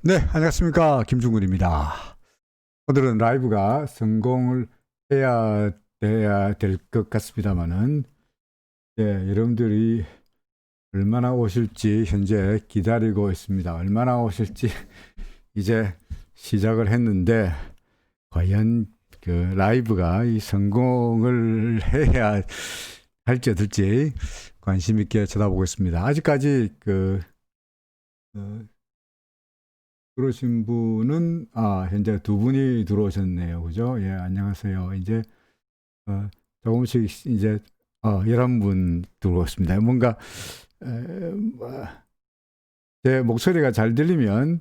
네, 안녕하십니까. 김중근입니다. 오늘은 라이브가 성공을 해야 될 것 같습니다만은, 여러분들이 얼마나 오실지 현재 기다리고 있습니다. 얼마나 오실지 이제 시작을 했는데, 과연 그 라이브가 이 성공을 해야 할지 어떨지 관심 있게 쳐다보겠습니다. 아직까지 들어오신 분은 현재 두 분이 들어오셨네요. 그죠? 예, 안녕하세요. 이제 조금씩 이제 11분 들어왔습니다. 뭔가 뭐, 제 목소리가 잘 들리면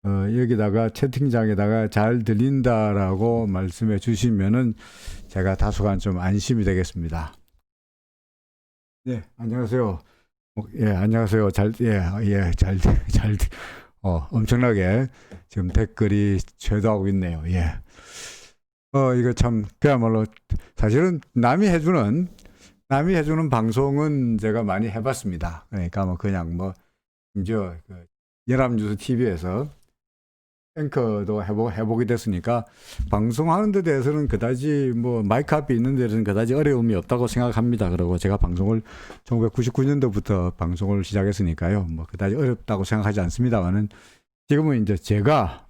여기다가 채팅창에다가 잘 들린다라고 말씀해 주시면은 제가 다소간 좀 안심이 되겠습니다. 네, 안녕하세요. 안녕하세요. 엄청나게 지금 댓글이 쇄도하고 있네요. 예. 이거 참, 그야말로, 사실은 남이 해주는 방송은 제가 많이 해봤습니다. 그러니까 심지어 연합뉴스 TV에서 앵커도 해보게 됐으니까, 방송하는 데 대해서는 그다지 마이크 앞에 있는 데는 그다지 어려움이 없다고 생각합니다. 그리고 제가 방송을 1999년도부터 방송을 시작했으니까요. 그다지 어렵다고 생각하지 않습니다만은, 지금은 이제 제가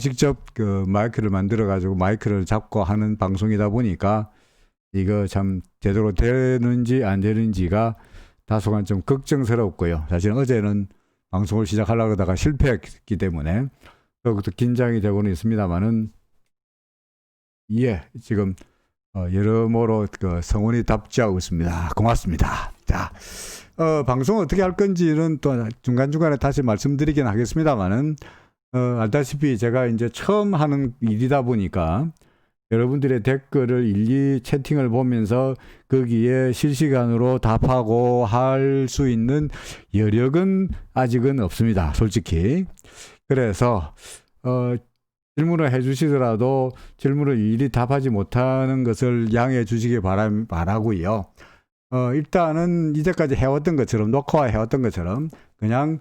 직접 마이크를 만들어가지고 마이크를 잡고 하는 방송이다 보니까, 이거 참 제대로 되는지 안 되는지가 다소간 좀 걱정스럽고요. 사실 어제는 방송을 시작하려고 하다가 실패했기 때문에 그것도 긴장이 되고는 있습니다만은, 지금 여러모로 성원이 답지하고 있습니다. 고맙습니다. 자, 방송 어떻게 할 건지는 또 중간중간에 다시 말씀드리긴 하겠습니다만은, 알다시피 제가 이제 처음 하는 일이다 보니까 여러분들의 댓글을 일일이 채팅을 보면서 거기에 실시간으로 답하고 할 수 있는 여력은 아직은 없습니다. 솔직히. 그래서 질문을 해주시더라도 질문을 일일이 답하지 못하는 것을 양해해 주시기 바라고요. 일단은 이제까지 해왔던 것처럼, 녹화해왔던 것처럼 그냥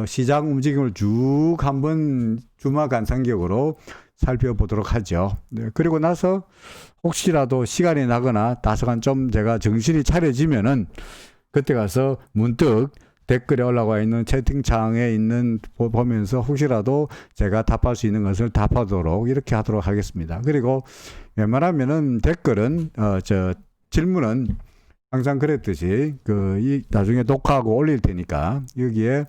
시장 움직임을 쭉 한번 주마간상격으로 살펴보도록 하죠. 네, 그리고 나서 혹시라도 시간이 나거나 다소간 좀 제가 정신이 차려지면은 그때 가서 문득 댓글에 올라와 있는 채팅창에 있는 보면서 혹시라도 제가 답할 수 있는 것을 답하도록 이렇게 하도록 하겠습니다. 그리고 웬만하면은 댓글은 질문은 항상 그랬듯이 나중에 녹화하고 올릴 테니까 여기에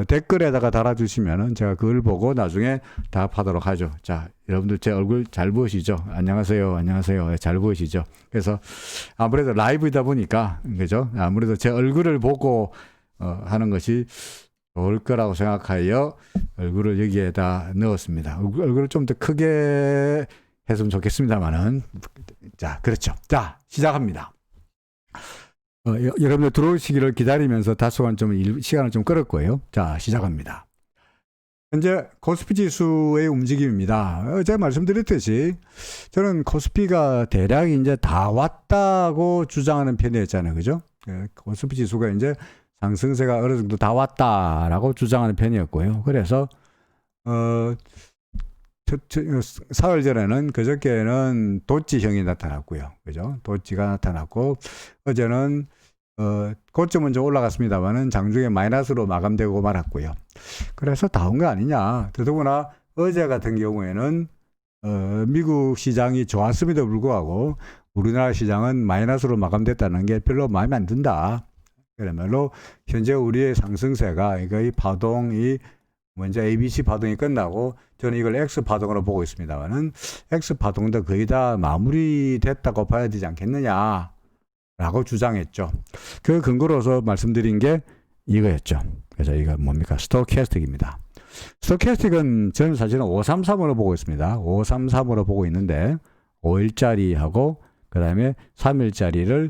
댓글에다가 달아주시면은 제가 그걸 보고 나중에 답하도록 하죠. 자, 여러분들 제 얼굴 잘 보이시죠? 안녕하세요. 잘 보이시죠? 그래서 아무래도 라이브이다 보니까, 그죠? 아무래도 제 얼굴을 보고 하는 것이 좋을 거라고 생각하여 얼굴을 여기에다 넣었습니다. 얼굴을 좀 더 크게 했으면 좋겠습니다만은, 자, 그렇죠. 자, 시작합니다. 여러분들 들어오시기를 기다리면서 다소간 좀 시간을 좀 끌었고요. 자, 시작합니다. 현재 코스피 지수의 움직임입니다. 제가 말씀드렸듯이 저는 코스피가 대략 이제 다 왔다고 주장하는 편이었잖아요. 그죠? 코스피 지수가 이제 상승세가 어느 정도 다 왔다라고 주장하는 편이었고요. 그래서 사흘 전에는 그저께는 도치형이 나타났고요. 그죠? 도치가 나타났고, 어제는 고점은 좀 올라갔습니다만은 장중에 마이너스로 마감되고 말았고요. 그래서 다 온 거 아니냐. 더더구나 어제 같은 경우에는 미국 시장이 좋았음에도 불구하고 우리나라 시장은 마이너스로 마감됐다는 게 별로 마음에 안 든다. 그야말로 현재 우리의 상승세가 이 파동이 먼저 ABC 파동이 끝나고 저는 이걸 X 파동으로 보고 있습니다만은 X 파동도 거의 다 마무리됐다고 봐야 되지 않겠느냐 라고 주장했죠. 그 근거로서 말씀드린 게 이거였죠. 그래서 이거 뭡니까? 스토캐스틱입니다. 스토캐스틱은 저는 사실은 533으로 보고 있습니다. 533으로 보고 있는데 5일짜리하고 그 다음에 3일짜리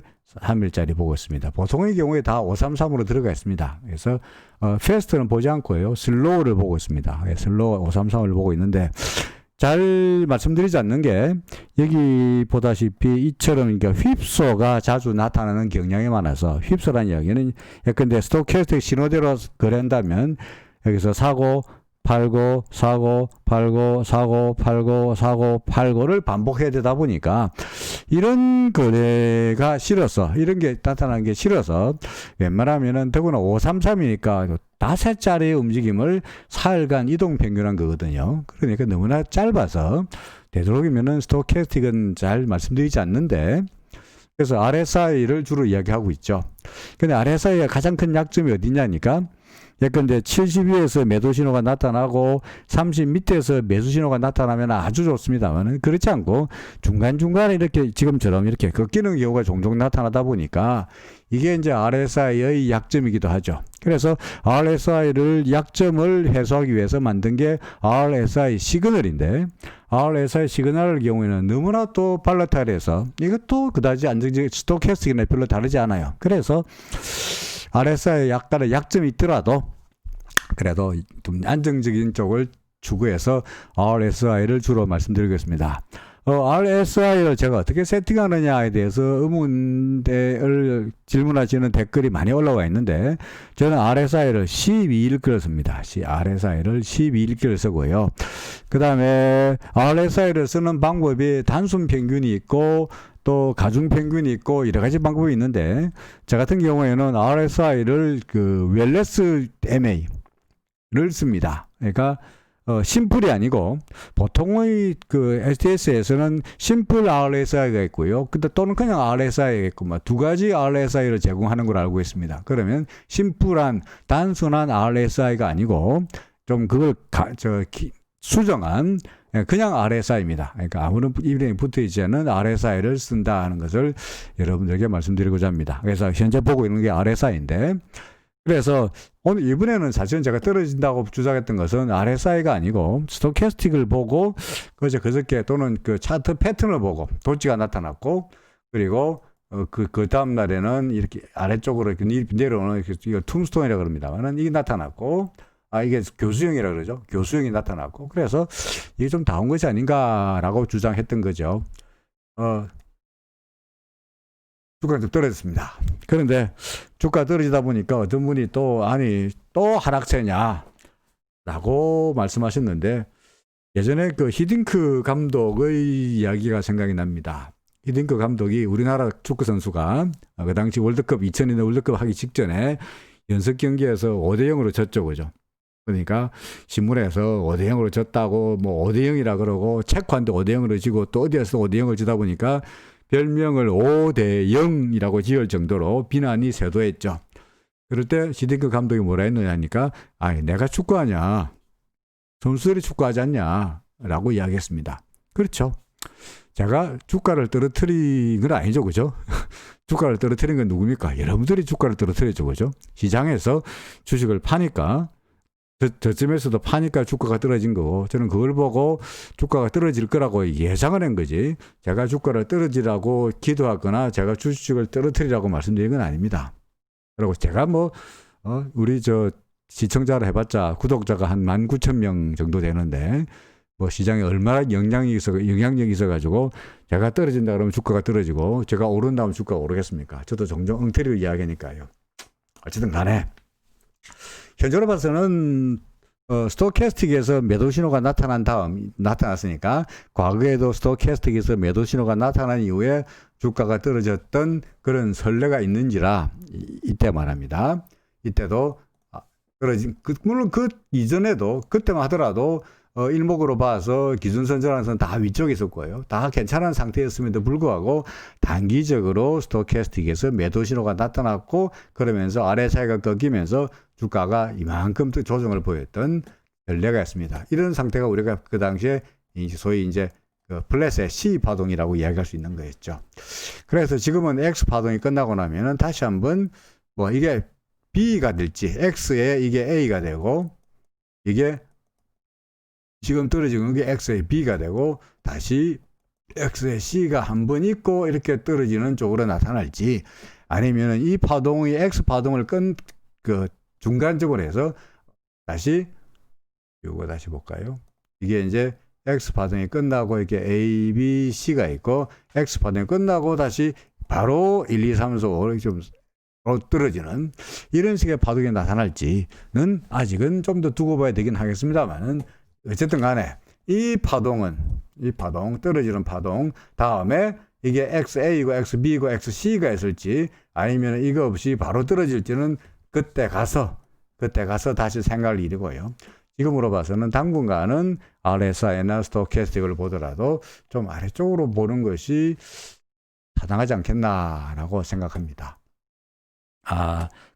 보고 있습니다. 보통의 경우에 다 533으로 들어가 있습니다. 그래서 패스트는 보지 않고요. 슬로우를 보고 있습니다. 슬로우 533을 보고 있는데 잘 말씀드리지 않는 게 여기 보다시피 이처럼 그러니까 휩소가 자주 나타나는 경향이 많아서 휩소라는 이야기는 예컨대 스토캐스틱 신호대로 거래한다면 여기서 사고 팔고 사고 팔고 사고 팔고 사고 팔고를 반복해야 되다 보니까 이런 거래가 싫어서 이런 게 나타나는 게 싫어서 웬만하면은 더구나 533이니까 5자리의 움직임을 사흘간 이동 평균한 거거든요. 그러니까 너무나 짧아서 되도록이면은 스토캐스틱은 잘 말씀드리지 않는데 그래서 RSI를 주로 이야기하고 있죠. 근데 RSI의 가장 큰 약점이 어디냐니까 예컨대 70위에서 매도 신호가 나타나고 30 밑에서 매수 신호가 나타나면 아주 좋습니다만 그렇지 않고 중간중간에 이렇게 지금처럼 이렇게 꺾이는 경우가 종종 나타나다 보니까 이게 이제 RSI의 약점이기도 하죠. 그래서 RSI를 약점을 해소하기 위해서 만든 게 RSI 시그널인데 RSI 시그널의 경우에는 너무나 또 발라타일해서 이것도 그다지 안정적인 스토캐스틱이나 별로 다르지 않아요. 그래서 RSI에 약간의 약점이 있더라도 그래도 좀 안정적인 쪽을 추구해서 RSI를 주로 말씀드리겠습니다. RSI를 제가 어떻게 세팅하느냐에 대해서 의문을 질문하시는 댓글이 많이 올라와 있는데 저는 RSI를 12일기를 씁니다. RSI를 12일기를 쓰고요. 그 다음에 RSI를 쓰는 방법이 단순 평균이 있고 또 가중 평균이 있고 여러 가지 방법이 있는데 저 같은 경우에는 RSI를 그 웰레스 MA를 씁니다. 그러니까 심플이 아니고 보통의 그 STS에서는 심플 RSI가 있고요. 근데 또는 그냥 RSI가 있고 두 가지 RSI를 제공하는 걸 알고 있습니다. 그러면 심플한 단순한 RSI가 아니고 좀 그걸 수정한 그냥 RSI입니다. 그러니까 아무런 이름이 붙어있지 않은 RSI를 쓴다 하는 것을 여러분들에게 말씀드리고자 합니다. 그래서 현재 보고 있는 게 RSI인데 그래서 오늘 이번에는 사실은 제가 떨어진다고 주장했던 것은 RSI가 아니고 스토캐스틱을 보고 그저께 또는 그 차트 패턴을 보고 돌지가 나타났고 그리고 그 다음 날에는 이렇게 아래쪽으로 이렇게 내려오는 이걸 툼스톤이라고 그럽니다만은 이게 나타났고 이게 교수형이라 그러죠. 교수형이 나타났고 그래서 이게 좀 다운 것이 아닌가라고 주장했던 거죠. 주가가 좀 떨어졌습니다. 그런데 주가 떨어지다 보니까 어떤 분이 또 하락세냐 라고 말씀하셨는데 예전에 그 히딩크 감독의 이야기가 생각이 납니다. 히딩크 감독이 우리나라 축구 선수가 그 당시 2002년 월드컵 하기 직전에 연습 경기에서 5대0으로 졌죠. 그죠? 그러니까 신문에서 5대0으로 졌다고 5대0이라 그러고 체코한테 5대0으로 지고 또 어디에서 5대0을 지다 보니까 별명을 5대0이라고 지을 정도로 비난이 쇄도했죠. 그럴 때 히딩크 감독이 뭐라 했느냐 하니까 내가 축구하냐 선수들이 축구하지 않냐 라고 이야기했습니다. 그렇죠. 제가 주가를 떨어뜨린 건 아니죠. 그죠? 주가를 떨어뜨린 건 누굽니까? 여러분들이 주가를 떨어뜨렸죠. 그죠? 시장에서 주식을 파니까 저쯤에서도 파니까 주가가 떨어진 거고 저는 그걸 보고 주가가 떨어질 거라고 예상을 한 거지 제가 주가를 떨어지라고 기도하거나 제가 주식을 떨어뜨리라고 말씀드린 건 아닙니다. 그리고 제가 우리 시청자를 해봤자 구독자가 한 19,000명 정도 되는데 시장에 얼마나 영향력이 있어가지고 제가 떨어진다 그러면 주가가 떨어지고 제가 오른다 하면 주가가 오르겠습니까? 저도 종종 엉터리를 이야기하니까요. 어쨌든 간에 현재로 봐서는 스토캐스틱에서 매도 신호가 나타났으니까 과거에도 스토캐스틱에서 매도 신호가 나타난 이후에 주가가 떨어졌던 그런 선례가 있는지라 이때 말합니다. 이때도 물론 그 이전에도 그때만 하더라도 일목으로 봐서 기준선 전환선 다 위쪽에 있을 거예요. 다 괜찮은 상태였음에도 불구하고 단기적으로 스토캐스틱에서 매도 신호가 나타났고 그러면서 RSI가 꺾이면서 주가가 이만큼 조정을 보였던 전례가 있습니다. 이런 상태가 우리가 그 당시에 소위 이제 플랫의 C 파동이라고 이야기할 수 있는 거였죠. 그래서 지금은 X 파동이 끝나고 나면은 다시 한번 이게 B가 될지 X에 이게 A가 되고 이게 지금 떨어지는 게 X에 B가 되고 다시 X에 C가 한 번 있고 이렇게 떨어지는 쪽으로 나타날지 아니면은 이 파동이 X 파동을 중간적으로 해서 다시 볼까요? 이게 이제 X 파동이 끝나고 이렇게 A, B, C가 있고 X 파동이 끝나고 다시 바로 1, 2, 3, 4, 5 좀 떨어지는 이런 식의 파동이 나타날지는 아직은 좀 더 두고 봐야 되긴 하겠습니다만은 어쨌든 간에 이 파동 떨어지는 파동 다음에 이게 XA이고 XB이고 XC가 있을지 아니면 이거 없이 바로 떨어질지는 그때 가서 다시 생각할 일이고요. 지금으로 봐서는 당분간은 RSI나 스토캐스틱을 보더라도 좀 아래쪽으로 보는 것이 타당하지 않겠나라고 생각합니다.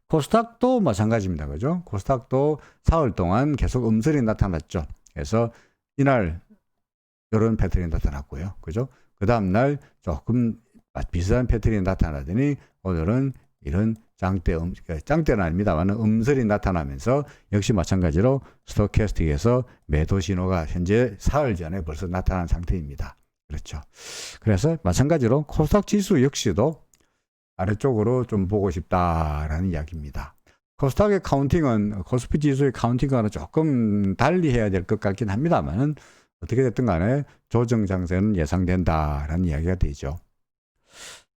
코스닥도 마찬가지입니다. 그죠? 코스닥도 사흘 동안 계속 음설이 나타났죠. 그래서 이날 이런 패턴이 나타났고요. 그죠? 그 다음날 조금 비슷한 패턴이 나타나더니 오늘은 이런 짱대는 아닙니다만 음설이 나타나면서 역시 마찬가지로 스토캐스틱에서 매도 신호가 현재 사흘 전에 벌써 나타난 상태입니다. 그렇죠. 그래서 마찬가지로 코스닥 지수 역시도 아래쪽으로 좀 보고 싶다라는 이야기입니다. 코스닥의 카운팅은 코스피 지수의 카운팅과는 조금 달리 해야 될 것 같긴 합니다만 어떻게 됐든 간에 조정 장세는 예상된다라는 이야기가 되죠.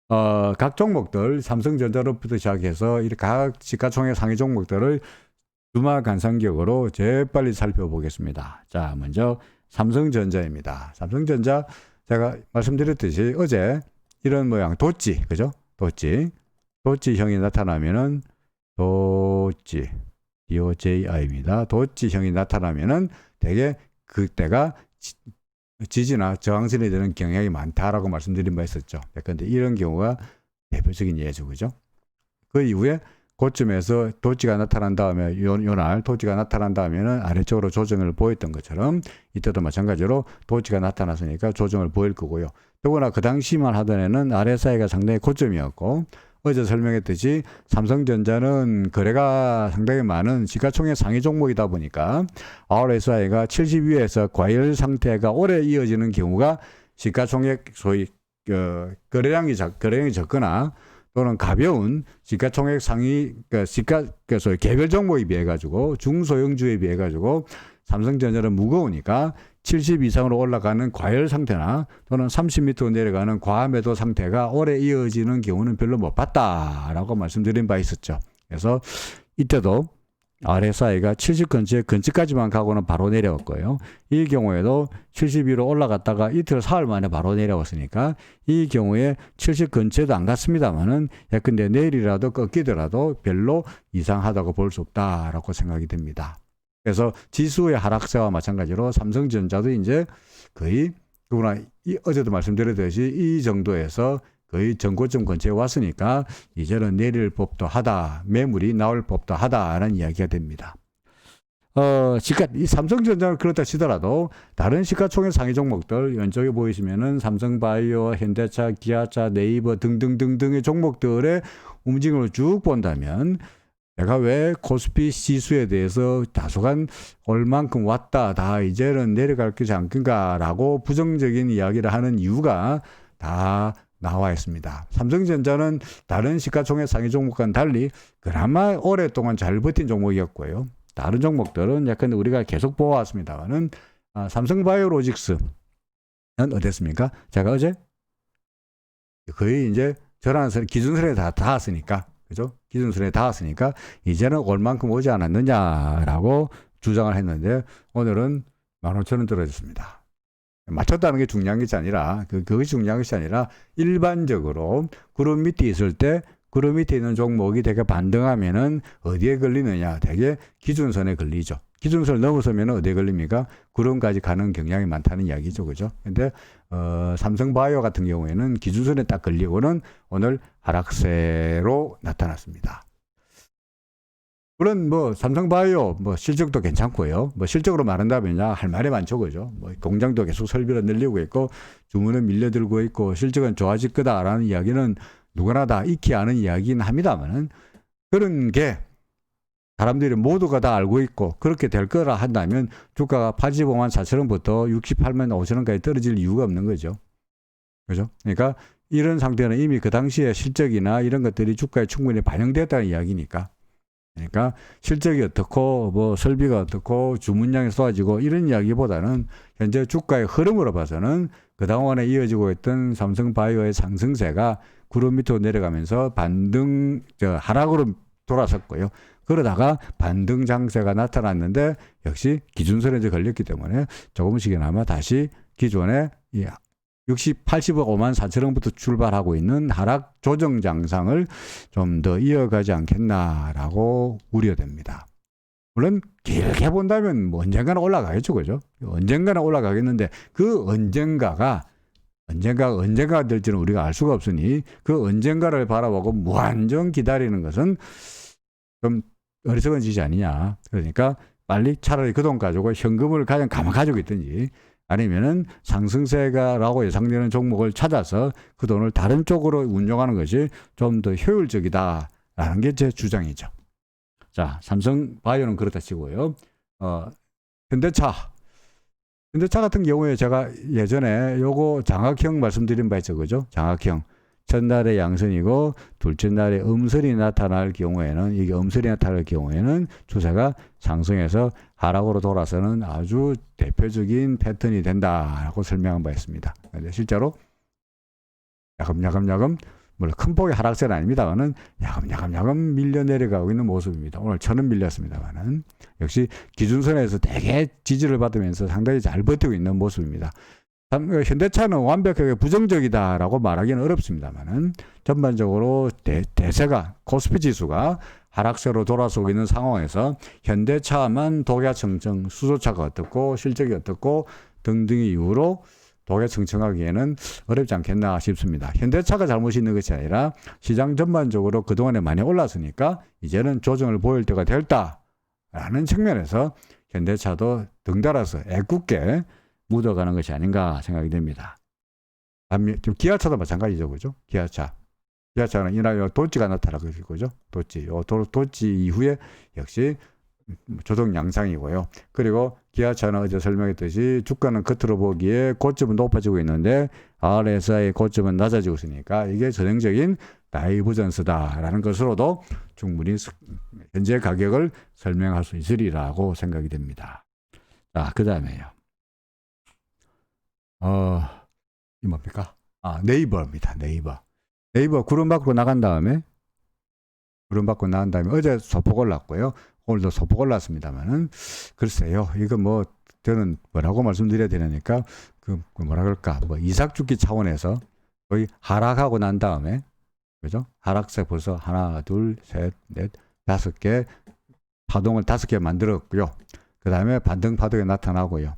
각 종목들 삼성전자로부터 시작해서 이렇게 각 시가총액 상위 종목들을 주말 간상격으로 재빨리 살펴보겠습니다. 자, 먼저 삼성전자입니다. 삼성전자 제가 말씀드렸듯이 어제 이런 모양 도치, 그죠? 도치형이 나타나면은 DOJI입니다. 도치형이 나타나면은 되게 그때가 지지나 저항선이 되는 경향이 많다라고 말씀드린 바 있었죠. 그런데 이런 경우가 대표적인 예죠, 그죠? 그 이후에 고점에서 도치가 나타난 다음에 요날 도치가 나타난 다음에는 아래쪽으로 조정을 보였던 것처럼 이때도 마찬가지로 도치가 나타났으니까 조정을 보일 거고요. 더구나 그 당시만 하던 애는 RSI가 상당히 고점이었고 어제 설명했듯이 삼성전자는 거래가 상당히 많은 시가총액 상위 종목이다 보니까 RSI가 70 위에서 과열 상태가 오래 이어지는 경우가 시가총액 소위 거래량이 적거나 또는 가벼운 시가총액 상위 소위 개별 종목에 비해 가지고 중소형주에 비해 가지고 삼성전자는 무거우니까 70 이상으로 올라가는 과열 상태나 또는 30m 내려가는 과매도 상태가 오래 이어지는 경우는 별로 못 봤다라고 말씀드린 바 있었죠. 그래서 이때도 RSI가 70 근처까지만 가고는 바로 내려왔고요. 이 경우에도 70 위로 올라갔다가 이틀 사흘 만에 바로 내려왔으니까 이 경우에 70 근처에도 안 갔습니다만은 예컨대 내일이라도 꺾이더라도 별로 이상하다고 볼 수 없다라고 생각이 됩니다. 그래서 지수의 하락세와 마찬가지로 삼성전자도 이제 거의 어제도 말씀드렸듯이 이 정도에서 거의 전고점 근처에 왔으니까 이제는 내릴 법도 하다, 매물이 나올 법도 하다라는 이야기가 됩니다. 이 삼성전자는 그렇다 치더라도 다른 시가총액 상위 종목들 왼쪽에 보이시면은 삼성바이오, 현대차, 기아차, 네이버 등등등등의 종목들의 움직임을 쭉 본다면 제가 왜 코스피 지수에 대해서 다소간 얼만큼 왔다, 다 이제는 내려갈 것이 않겠는가라고 부정적인 이야기를 하는 이유가 다 나와 있습니다. 삼성전자는 다른 시가총액 상위 종목과는 달리 그나마 오랫동안 잘 버틴 종목이었고요. 다른 종목들은 약간 우리가 계속 보아왔습니다만은 삼성바이오로직스는 어땠습니까? 제가 어제 거의 이제 저란선 기준선에 다 닿았으니까, 그죠? 기준선에 닿았으니까 이제는 얼만큼 오지 않았느냐라고 주장을 했는데 오늘은 15,000원 떨어졌습니다. 맞췄다는 게 중요한 것이 아니라 그것이 중요한 것이 아니라 일반적으로 구름 밑에 있을 때 구름 밑에 있는 종목이 되게 반등하면은 어디에 걸리느냐? 되게 기준선에 걸리죠. 기준선을 넘어서면 어디에 걸립니까? 구름까지 가는 경향이 많다는 이야기죠. 그죠? 근데 삼성바이오 같은 경우에는 기준선에 딱 걸리고는 오늘 하락세로 나타났습니다. 물론 삼성바이오 실적도 괜찮고요. 실적으로 말한다면 할 말이 많죠, 그죠? 공장도 계속 설비를 늘리고 있고 주문은 밀려들고 있고 실적은 좋아질 거다라는 이야기는 누구나 다 익히 아는 이야기긴 합니다만은 그런 게 사람들이 모두가 다 알고 있고 그렇게 될 거라 한다면 주가가 85만 4천원부터 68만 5천원까지 떨어질 이유가 없는 거죠. 그죠? 그러니까 이런 상태는 이미 그 당시에 실적이나 이런 것들이 주가에 충분히 반영됐다는 이야기니까. 그러니까 실적이 어떻고 설비가 어떻고 주문량이 쏟아지고 이런 이야기보다는 현재 주가의 흐름으로 봐서는 그동안에 이어지고 있던 삼성바이오의 상승세가 구름 밑으로 내려가면서 반등 하락으로 돌아섰고요. 그러다가 반등 장세가 나타났는데 역시 기준선에 이제 걸렸기 때문에 조금씩이나마 다시 기존의 85만 4천 원부터 출발하고 있는 하락 조정 장상을 좀 더 이어가지 않겠나라고 우려됩니다. 물론 길게 본다면 뭐 언젠가는 올라가겠죠, 그죠? 언젠가는 올라가겠는데 그 언젠가가 될지는 우리가 알 수가 없으니 그 언젠가를 바라보고 무한정 기다리는 것은 좀 어리석은 짓이 아니냐. 그러니까 빨리 차라리 그 돈 가지고 현금을 가장 가지고 있든지 아니면은 상승세가라고 예상되는 종목을 찾아서 그 돈을 다른 쪽으로 운용하는 것이 좀 더 효율적이다라는 게 제 주장이죠. 자, 삼성바이오는 그렇다 치고요. 현대차 같은 경우에 제가 예전에 요거 장악형 말씀드린 바 있죠, 그죠? 장악형. 첫날에 양선이고 둘째 날에 음선이 나타날 경우에는 이게 음선이 나타날 경우에는 추세가 상승해서 하락으로 돌아서는 아주 대표적인 패턴이 된다라고 설명한 바 있습니다. 근데 실제로 야금야금 물론 큰 폭의 하락세는 아닙니다만은 야금 밀려 내려가고 있는 모습입니다. 오늘 1000원 밀렸습니다만은 역시 기준선에서 되게 지지를 받으면서 상당히 잘 버티고 있는 모습입니다. 현대차는 완벽하게 부정적이다라고 말하기는 어렵습니다만은 전반적으로 대세가 코스피 지수가 하락세로 돌아서고 있는 상황에서 현대차만 독야청청 수소차가 어떻고 실적이 어떻고 등등의 이유로 독야청청하기에는 어렵지 않겠나 싶습니다. 현대차가 잘못이 있는 것이 아니라 시장 전반적으로 그동안에 많이 올랐으니까 이제는 조정을 보일 때가 됐다라는 측면에서 현대차도 등달아서 애꿎게 묻어가는 것이 아닌가 생각이 됩니다. 기아차도 마찬가지죠, 그죠? 기아차는 이날 도지가 나타나고 있을 거죠. 도지 이후에 역시 조정 양상이고요. 그리고 기아차는 어제 설명했듯이 주가는 겉으로 보기에 고점은 높아지고 있는데 RSI의 고점은 낮아지고 있으니까 이게 전형적인 다이버전스다라는 것으로도 충분히 현재 가격을 설명할 수 있으리라고 생각이 됩니다. 자, 그 다음에요. 이 뭡니까? 네이버입니다. 네이버 구름 밖으로 나간 다음에 어제 소폭 올랐고요. 오늘도 소폭 올랐습니다만은 글쎄요. 이거 뭐 저는 뭐라고 말씀드려야 되냐니까 그 뭐라 그럴까? 뭐 이삭죽기 차원에서 거의 하락하고 난 다음에 그죠? 하락세 벌써 하나, 둘, 셋, 넷, 5개 파동을 5개 만들었고요. 그 다음에 반등 파동이 나타나고요.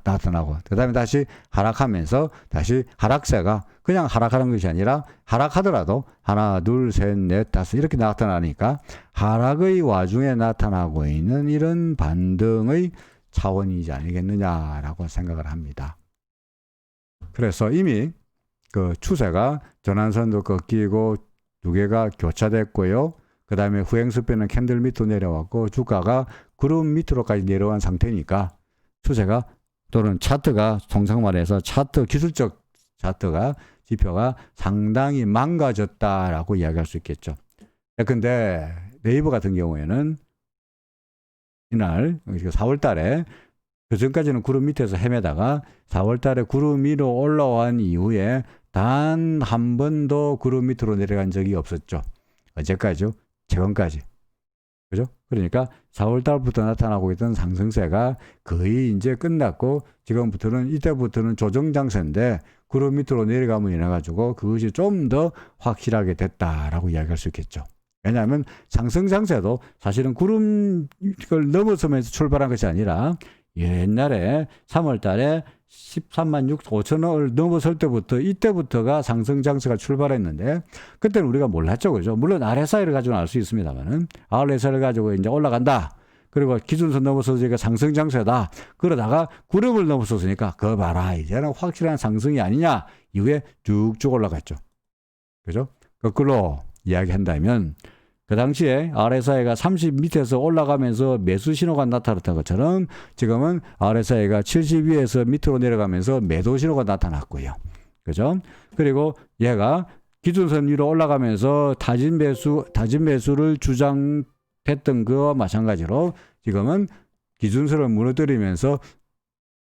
나타나고 그 다음에 다시 하락하면서 다시 하락세가 그냥 하락하는 것이 아니라 하락하더라도 하나 둘 셋 넷 다섯 이렇게 나타나니까 하락의 와중에 나타나고 있는 이런 반등의 차원이지 아니겠느냐라고 생각을 합니다. 그래서 이미 그 추세가 전환선도 꺾이고 두 개가 교차됐고요. 그 다음에 후행스패는 캔들 밑으로 내려왔고 주가가 구름 밑으로까지 내려간 상태니까 추세가 또는 차트가 통상 말해서 기술적 차트가 지표가 상당히 망가졌다라고 이야기할 수 있겠죠. 근데 네이버 같은 경우에는 이날 4월 달에 그 전까지는 구름 밑에서 헤매다가 4월 달에 구름 위로 올라온 이후에 단 한 번도 구름 밑으로 내려간 적이 없었죠. 언제까지요? 최근까지. 그죠? 그러니까 4월 달부터 나타나고 있던 상승세가 거의 이제 끝났고 이때부터는 조정 장세인데 구름 밑으로 내려가면 인해 가지고 그것이 좀 더 확실하게 됐다라고 이야기할 수 있겠죠. 왜냐하면 상승 장세도 사실은 구름을 넘어서면서 출발한 것이 아니라 옛날에 3월 달에 13만 5천 원을 넘어설 때부터 이때부터가 상승 장세가 출발했는데 그때는 우리가 몰랐죠, 그죠? 물론 RSI를 가지고는 알 수 있습니다만은 RSI를 가지고 이제 올라간다. 그리고 기준선 넘어서니까 상승 장세다. 그러다가 구름을 넘어섰으니까 그거 봐라 이제는 확실한 상승이 아니냐 이후에 쭉쭉 올라갔죠, 그죠? 거꾸로 이야기한다면 그 당시에 RSI가 30 밑에서 올라가면서 매수 신호가 나타났던 것처럼 지금은 RSI가 70 위에서 밑으로 내려가면서 매도 신호가 나타났고요. 그죠? 그리고 얘가 기준선 위로 올라가면서 타진 매수를 주장했던 그와 마찬가지로 지금은 기준선을 무너뜨리면서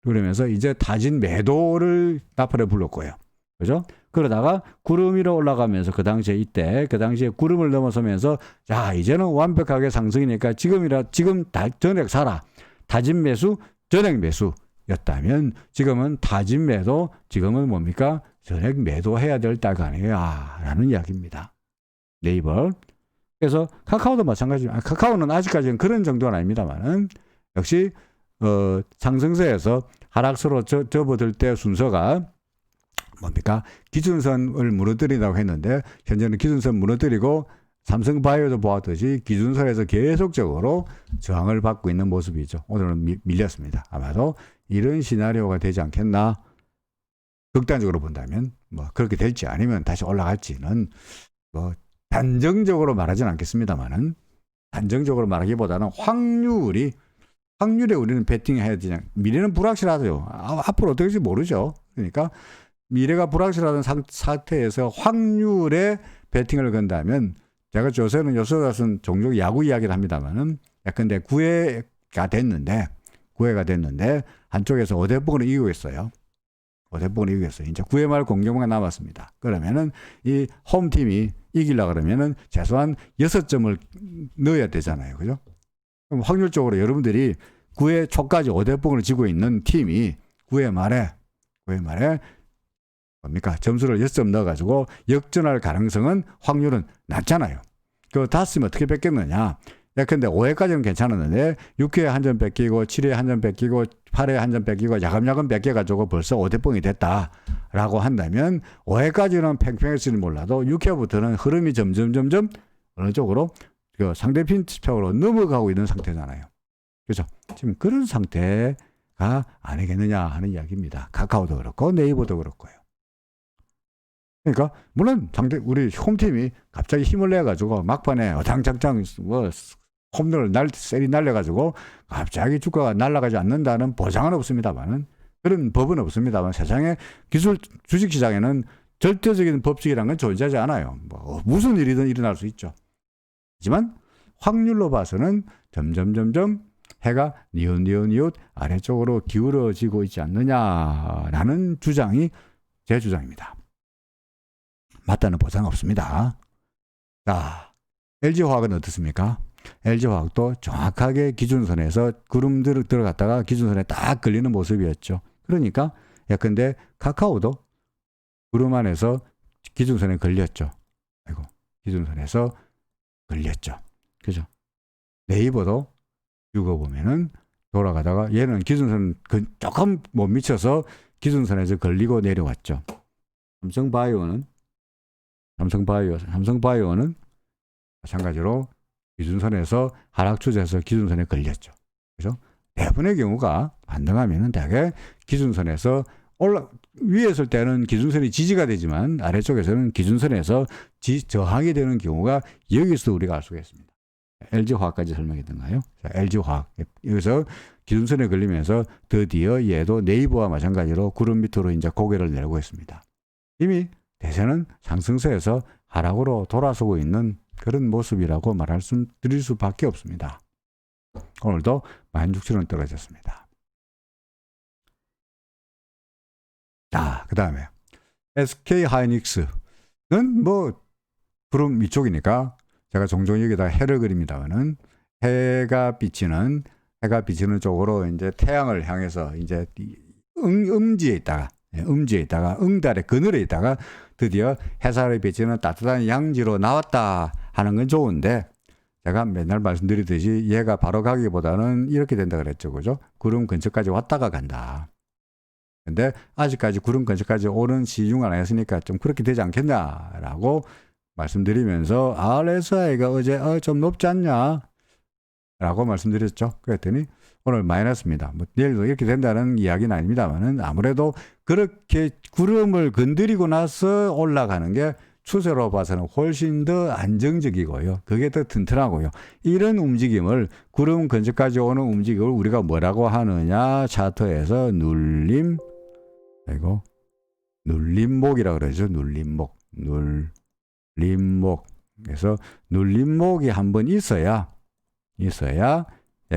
그러면서 이제 타진 매도를 나팔에 불렀고요. 그죠? 그러다가 구름 위로 올라가면서 그 당시에 구름을 넘어서면서 자, 이제는 완벽하게 상승이니까 지금 전액 사라. 다진 매수, 전액 매수였다면 지금은 다진 매도, 지금은 뭡니까? 전액 매도해야 될 때가 아니야 라는 이야기입니다. 네이버. 그래서 카카오도 마찬가지입니다. 카카오는 아직까지는 그런 정도는 아닙니다만은 역시 상승세에서 하락세로 접어들 때 순서가 뭡니까? 기준선을 무너뜨린다고 했는데 현재는 기준선 무너뜨리고 삼성바이오도 보았듯이 기준선에서 계속적으로 저항을 받고 있는 모습이죠. 오늘은 밀렸습니다. 아마도 이런 시나리오가 되지 않겠나? 극단적으로 본다면 뭐 그렇게 될지 아니면 다시 올라갈지는 뭐 단정적으로 말하지는 않겠습니다만은, 단정적으로 말하기보다는 확률에 우리는 베팅해야 되냐. 미래는 불확실하죠. 앞으로 어떻게 될지 모르죠. 그러니까 미래가 불확실하던 상태에서 확률에 베팅을 건다면, 제가 요새는 종종 야구 이야기를 합니다만은, 근데 구회가 됐는데 한쪽에서 5대4로 이기고 있어요. 5대4로 이기고 있어요. 이제 9회 말 공격만 남았습니다. 그러면은 이 홈팀이 이기려고 그러면은 최소한 6점을 넣어야 되잖아요. 그죠? 그럼 확률적으로 여러분들이 9회 초까지 5대4로 지고 있는 팀이 9회 말에 뭡니까? 점수를 6점 넣어가지고 역전할 가능성은 확률은 낮잖아요. 그거 다 쓰면 어떻게 뺏겼느냐? 근데 5회까지는 괜찮았는데 6회에 한 점 뺏기고 7회에 한 점 뺏기고 8회에 한 점 뺏기고 야금야금 뺏겨가지고 벌써 5대4이 됐다라고 한다면 5회까지는 팽팽했을지 몰라도 6회부터는 흐름이 점점 어느 쪽으로 상대편 쪽으로 넘어가고 있는 상태잖아요. 그렇죠? 지금 그런 상태가 아니겠느냐 하는 이야기입니다. 카카오도 그렇고 네이버도 그렇고요. 그러니까 물론 우리 홈팀이 갑자기 힘을 내가지고 막판에 어당장장 홈런을 세리 날려가지고 갑자기 주가가 날아가지 않는다는 보장은 없습니다만은, 그런 법은 없습니다만, 세상에 주식시장에는 절대적인 법칙이라는 건 존재하지 않아요. 뭐 무슨 일이든 일어날 수 있죠. 하지만 확률로 봐서는 점점 해가 니웃 아래쪽으로 기울어지고 있지 않느냐라는 주장이 제 주장입니다. 맞다는 보장은 없습니다. 자, LG화학은 어떻습니까? LG화학도 정확하게 기준선에서 구름 들어갔다가 기준선에 딱 걸리는 모습이었죠. 그러니까 예컨대 카카오도 구름 안에서 기준선에 걸렸죠. 기준선에서 걸렸죠. 그죠? 네이버도 이거 보면은 돌아가다가 얘는 기준선 조금 못 미쳐서 기준선에서 걸리고 내려왔죠. 삼성바이오는 마찬가지로 기준선에서 하락 추세에서 기준선에 걸렸죠. 그죠? 대부분의 경우가 반등하면은 대개 기준선에서 위에 있을 때는 기준선이 지지가 되지만 아래쪽에서는 기준선에서 저항이 되는 경우가 여기서 우리가 알 수가 있습니다. LG화학까지 설명했던가요? 자, LG화학. 여기서 기준선에 걸리면서 드디어 얘도 네이버와 마찬가지로 구름 밑으로 이제 고개를 내리고 있습니다. 이미 대세는 상승세에서 하락으로 돌아서고 있는 그런 모습이라고 드릴 수밖에 없습니다. 오늘도 16,000원 떨어졌습니다. 자, 그 다음에 SK하이닉스는 뭐 구름 위쪽이니까 제가 종종 여기다 해를 그립니다만은 해가 비치는 쪽으로 이제 태양을 향해서 이제 음지에 있다가 응달의 그늘에 있다가 드디어 햇살이 비치는 따뜻한 양지로 나왔다 하는 건 좋은데, 제가 맨날 말씀드리듯이 얘가 바로 가기보다는 이렇게 된다 그랬죠. 그죠? 구름 근처까지 왔다가 간다. 근데 아직까지 구름 근처까지 오는 시중은 안 했으니까 좀 그렇게 되지 않겠냐라고 말씀드리면서 RSI가 어제 좀 높지 않냐 라고 말씀드렸죠. 그랬더니 오늘 마이너스입니다. 뭐 내일도 이렇게 된다는 이야기는 아닙니다만은 아무래도 그렇게 구름을 건드리고 나서 올라가는 게 추세로 봐서는 훨씬 더 안정적이고요. 그게 더 튼튼하고요. 이런 움직임을, 구름 근처까지 오는 움직임을 우리가 뭐라고 하느냐, 차트에서 눌림목이라고 그러죠. 눌림목. 그래서 눌림목이 한번 있어야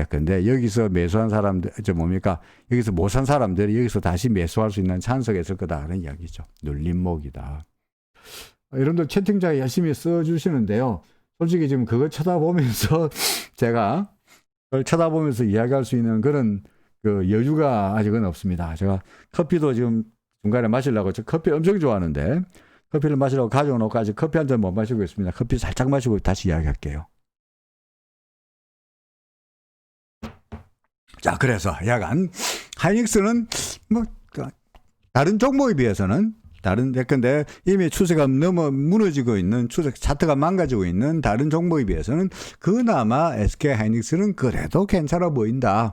근데 여기서 매수한 사람들, 뭡니까? 여기서 못 산 사람들이 여기서 다시 매수할 수 있는 찬스가 있을 거다. 그런 이야기죠. 눌림목이다. 여러분들 채팅창에 열심히 써주시는데요. 솔직히 지금 그거 쳐다보면서 제가 그걸 쳐다보면서 이야기할 수 있는 그런 그 여유가 아직은 없습니다. 제가 커피도 지금 중간에 마시려고, 저 커피 엄청 좋아하는데 커피를 마시려고 가져놓고 아직 커피 한 잔 못 마시고 있습니다. 커피 살짝 마시고 다시 이야기할게요. 자, 그래서 약간 하이닉스는 뭐 다른 종목에 비해서는 근데 이미 추세가 너무 무너지고 있는, 추세 차트가 망가지고 있는 다른 종목에 비해서는 그나마 SK 하이닉스는 그래도 괜찮아 보인다.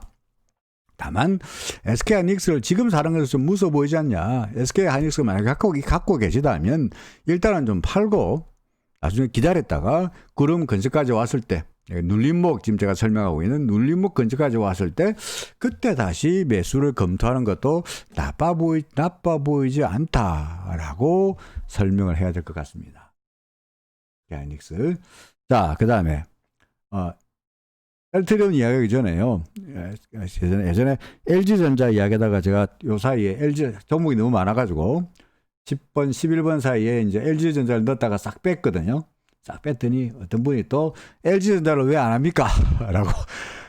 다만 SK 하이닉스를 지금 사는 것은 좀 무서워 보이지 않냐. SK 하이닉스가 만약에 갖고 계시다면 일단은 좀 팔고 나중에 기다렸다가 구름 근처까지 왔을 때, 눌림목, 지금 제가 설명하고 있는 눌림목 근처까지 왔을 때 그때 다시 매수를 검토하는 것도 나빠 보이지 않다라고 설명을 해야 될 것 같습니다. 하이닉스. 자, 그 다음에 셀트리온 이야기하기 전에요. 예전에 LG전자 이야기하다가 제가 요 사이에 LG 종목이 너무 많아가지고 10번, 11번 사이에 이제 LG전자를 넣었다가 싹 뺐거든요. 싹 뺐더니 어떤 분이 또 LG전자를 왜 안 합니까? 라고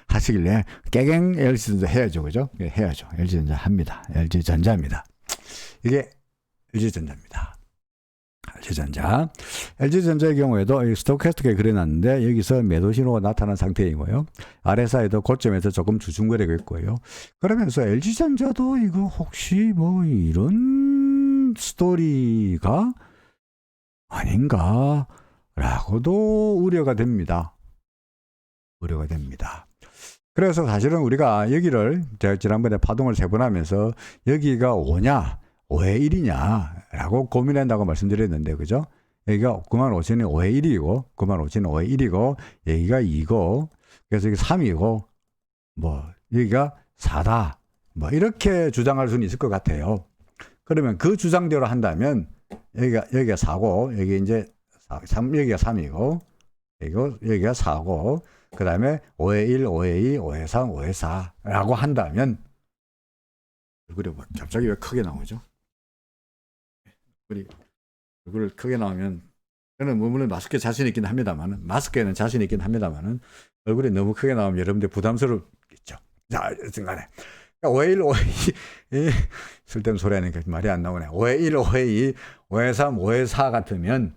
하시길래 깨갱 LG전자 해야죠. 그죠? 해야죠. LG전자 합니다. LG전자입니다. 이게 LG전자입니다. LG전자의 경우에도 스토캐스틱에 그려놨는데 여기서 매도 신호가 나타난 상태이고요. RSI도 고점에서 조금 주춤거리고 있고요. 그러면서 LG전자도 이거 혹시 뭐 이런 스토리가 아닌가 라고도 우려가 됩니다. 그래서 사실은 우리가 여기를 제가 지난번에 파동을 세 번 하면서 여기가 5냐 5의 1이냐 라고 고민한다고 말씀드렸는데, 그죠? 여기가 95,000이 5의 1이고 95,000이 5의 1이고 여기가 2고 그래서 여기 3이고 뭐 여기가 4다 뭐 이렇게 주장할 수는 있을 것 같아요. 그러면 그 주장대로 한다면 여기가 4고 여기 이제 3, 여기가 3이고 여기가 4고 그 다음에 5의 1, 5의 2, 5의 3, 5의 4라고 한다면 얼굴이 뭐 갑자기 왜 크게 나오죠? 얼굴 크게 나오면 저는 물론 마스크에 자신 있긴 합니다만은 얼굴이 너무 크게 나오면 여러분들 부담스럽겠죠. 자, 순간에 5의 1, 5의 2 쓸데없는 소리 하니까 말이 안 나오네. 5의 1, 5의 2, 5의 3, 5의 4 같으면